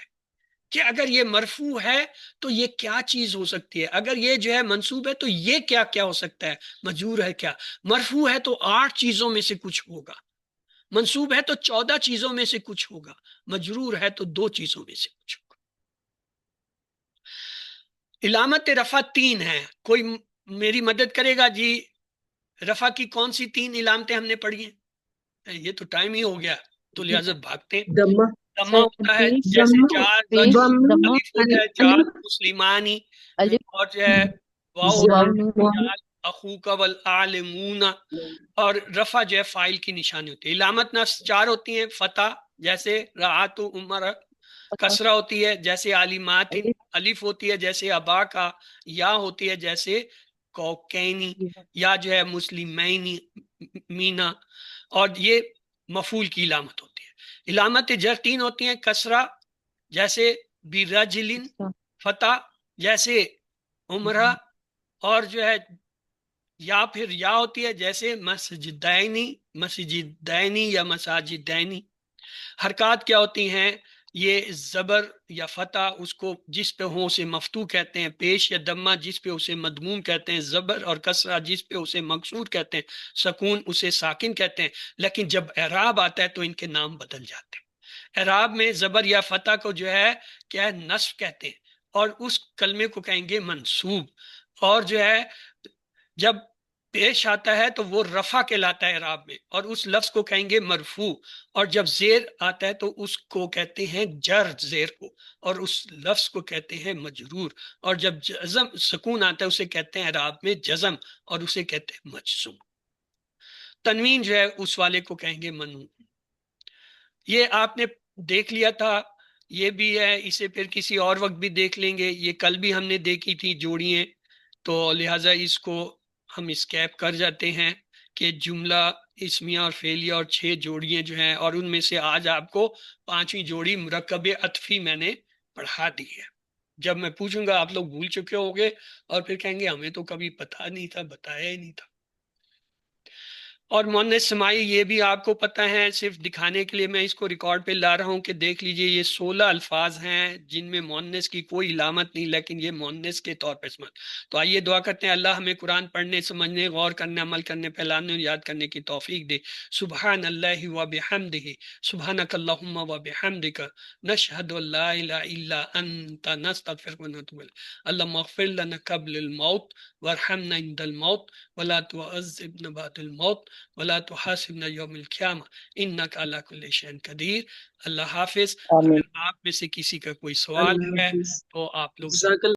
کہ اگر یہ مرفوع ہے تو یہ کیا چیز ہو سکتی ہے، اگر یہ جو ہے منصوب ہے تو یہ کیا کیا ہو سکتا ہے، مجرور ہے کیا۔ مرفوع ہے تو 8 چیزوں میں سے کچھ ہوگا، منصوب ہے تو 14 چیزوں میں سے کچھ ہوگا، مجرور ہے تو 2 چیزوں میں سے کچھ ہوگا۔ علامت رفع 3 ہیں، کوئی میری مدد کرے گا جی؟ رفع کی کون سی 3 علامتیں ہم نے پڑھی ہیں؟ یہ تو ٹائم ہی ہو گیا تو لہذا بھاگتے ہیں۔ دمہ دمہ ہوتا ہے، جیسے جار، الف ہوتا ہے جار مسلمانی، اور جو ہے واو ہوتا ہے جار اخوک والعالمون، اور رفع جو ہے فاعل کی نشانی ہوتی ہے۔ علامت نفس 4 ہوتی ہیں، فتح جیسے رعات عمر، کسرہ ہوتی ہے جیسے عالمات، الف ہوتی ہے جیسے ابا کا، یا ہوتی ہے جیسے کوکینی، یا جو ہے مسلمینی مینا، اور یہ مفعول کی علامت ہوتی ہے۔ علامت جر 3 ہوتی ہیں، کسرہ جیسے برجل، فتح جیسے عمرہ، اور جو ہے یا پھر یا ہوتی ہے جیسے مسجدینی، مسجدینی یا مساجدینی۔ حرکات کیا ہوتی ہیں؟ یہ زبر یا فتح اس کو جس پہ ہو اسے مفتوح کہتے ہیں، پیش یا دمہ جس پہ اسے مدموم کہتے ہیں، زبر اور کسرہ جس پہ اسے مکسور کہتے ہیں، سکون اسے ساکن کہتے ہیں۔ لیکن جب اعراب آتا ہے تو ان کے نام بدل جاتے ہیں۔ اعراب میں زبر یا فتح کو جو ہے کیا ہے؟ نصب کہتے ہیں، اور اس کلمے کو کہیں گے منصوب، اور جو ہے جب پیش آتا ہے تو وہ رفع کہلاتا ہے اعراب میں، اور اس لفظ کو کہیں گے مرفوع، اور جب زیر آتا ہے تو اس کو کہتے ہیں جر، زیر کو، اور اس لفظ کو کہتے ہیں مجرور، اور جب جزم سکون آتا ہے اسے کہتے ہیں اعراب میں جزم، اور اسے کہتے ہیں مجزوم۔ تنوین جو ہے اس والے کو کہیں گے منون۔ یہ آپ نے دیکھ لیا تھا، یہ بھی ہے، اسے پھر کسی اور وقت بھی دیکھ لیں گے۔ یہ کل بھی ہم نے دیکھی تھی جوڑیاں، تو لہٰذا اس کو ہم اسکیپ کر جاتے ہیں کہ جملہ اسمیہ اور فعلیہ اور 6 جوڑیاں جو ہیں، اور ان میں سے آج آپ کو 5ویں جوڑی مرکب عطفی میں نے پڑھا دی ہے۔ جب میں پوچھوں گا آپ لوگ بھول چکے ہوں گے اور پھر کہیں گے ہمیں تو کبھی پتہ نہیں تھا، بتایا ہی نہیں تھا۔ اور مؤنث سمائی یہ بھی آپ کو پتہ ہے، صرف دکھانے کے لیے میں اس کو ریکارڈ پہ لا رہا ہوں کہ دیکھ لیجئے، یہ 16 الفاظ ہیں جن میں مؤنث کی کوئی علامت نہیں، لیکن یہ مؤنث کے طور پر استعمال۔ تو آئیے دعا کرتے ہیں اللہ ہمیں قرآن پڑھنے، سمجھنے، غور کرنے، عمل کرنے، پھیلانے اور یاد کرنے کی توفیق دے۔ سبحان اللہ و بحمدہ، سبحانک اللہم و بحمدک، نشہد ان لا الہ الا انت، نستغفرک و نتوب الیک۔ اللہم اغفر لنا قبل الموت وارحمنا عند الموت ولا تعذبنا بعد الموت ولا تحاسبنا یوم القیامہ انک علی کل شیء قدیر۔ اللہ حافظ۔ آمین۔ اگر آپ میں سے کسی کا کوئی سوال ہے تو آپ لوگ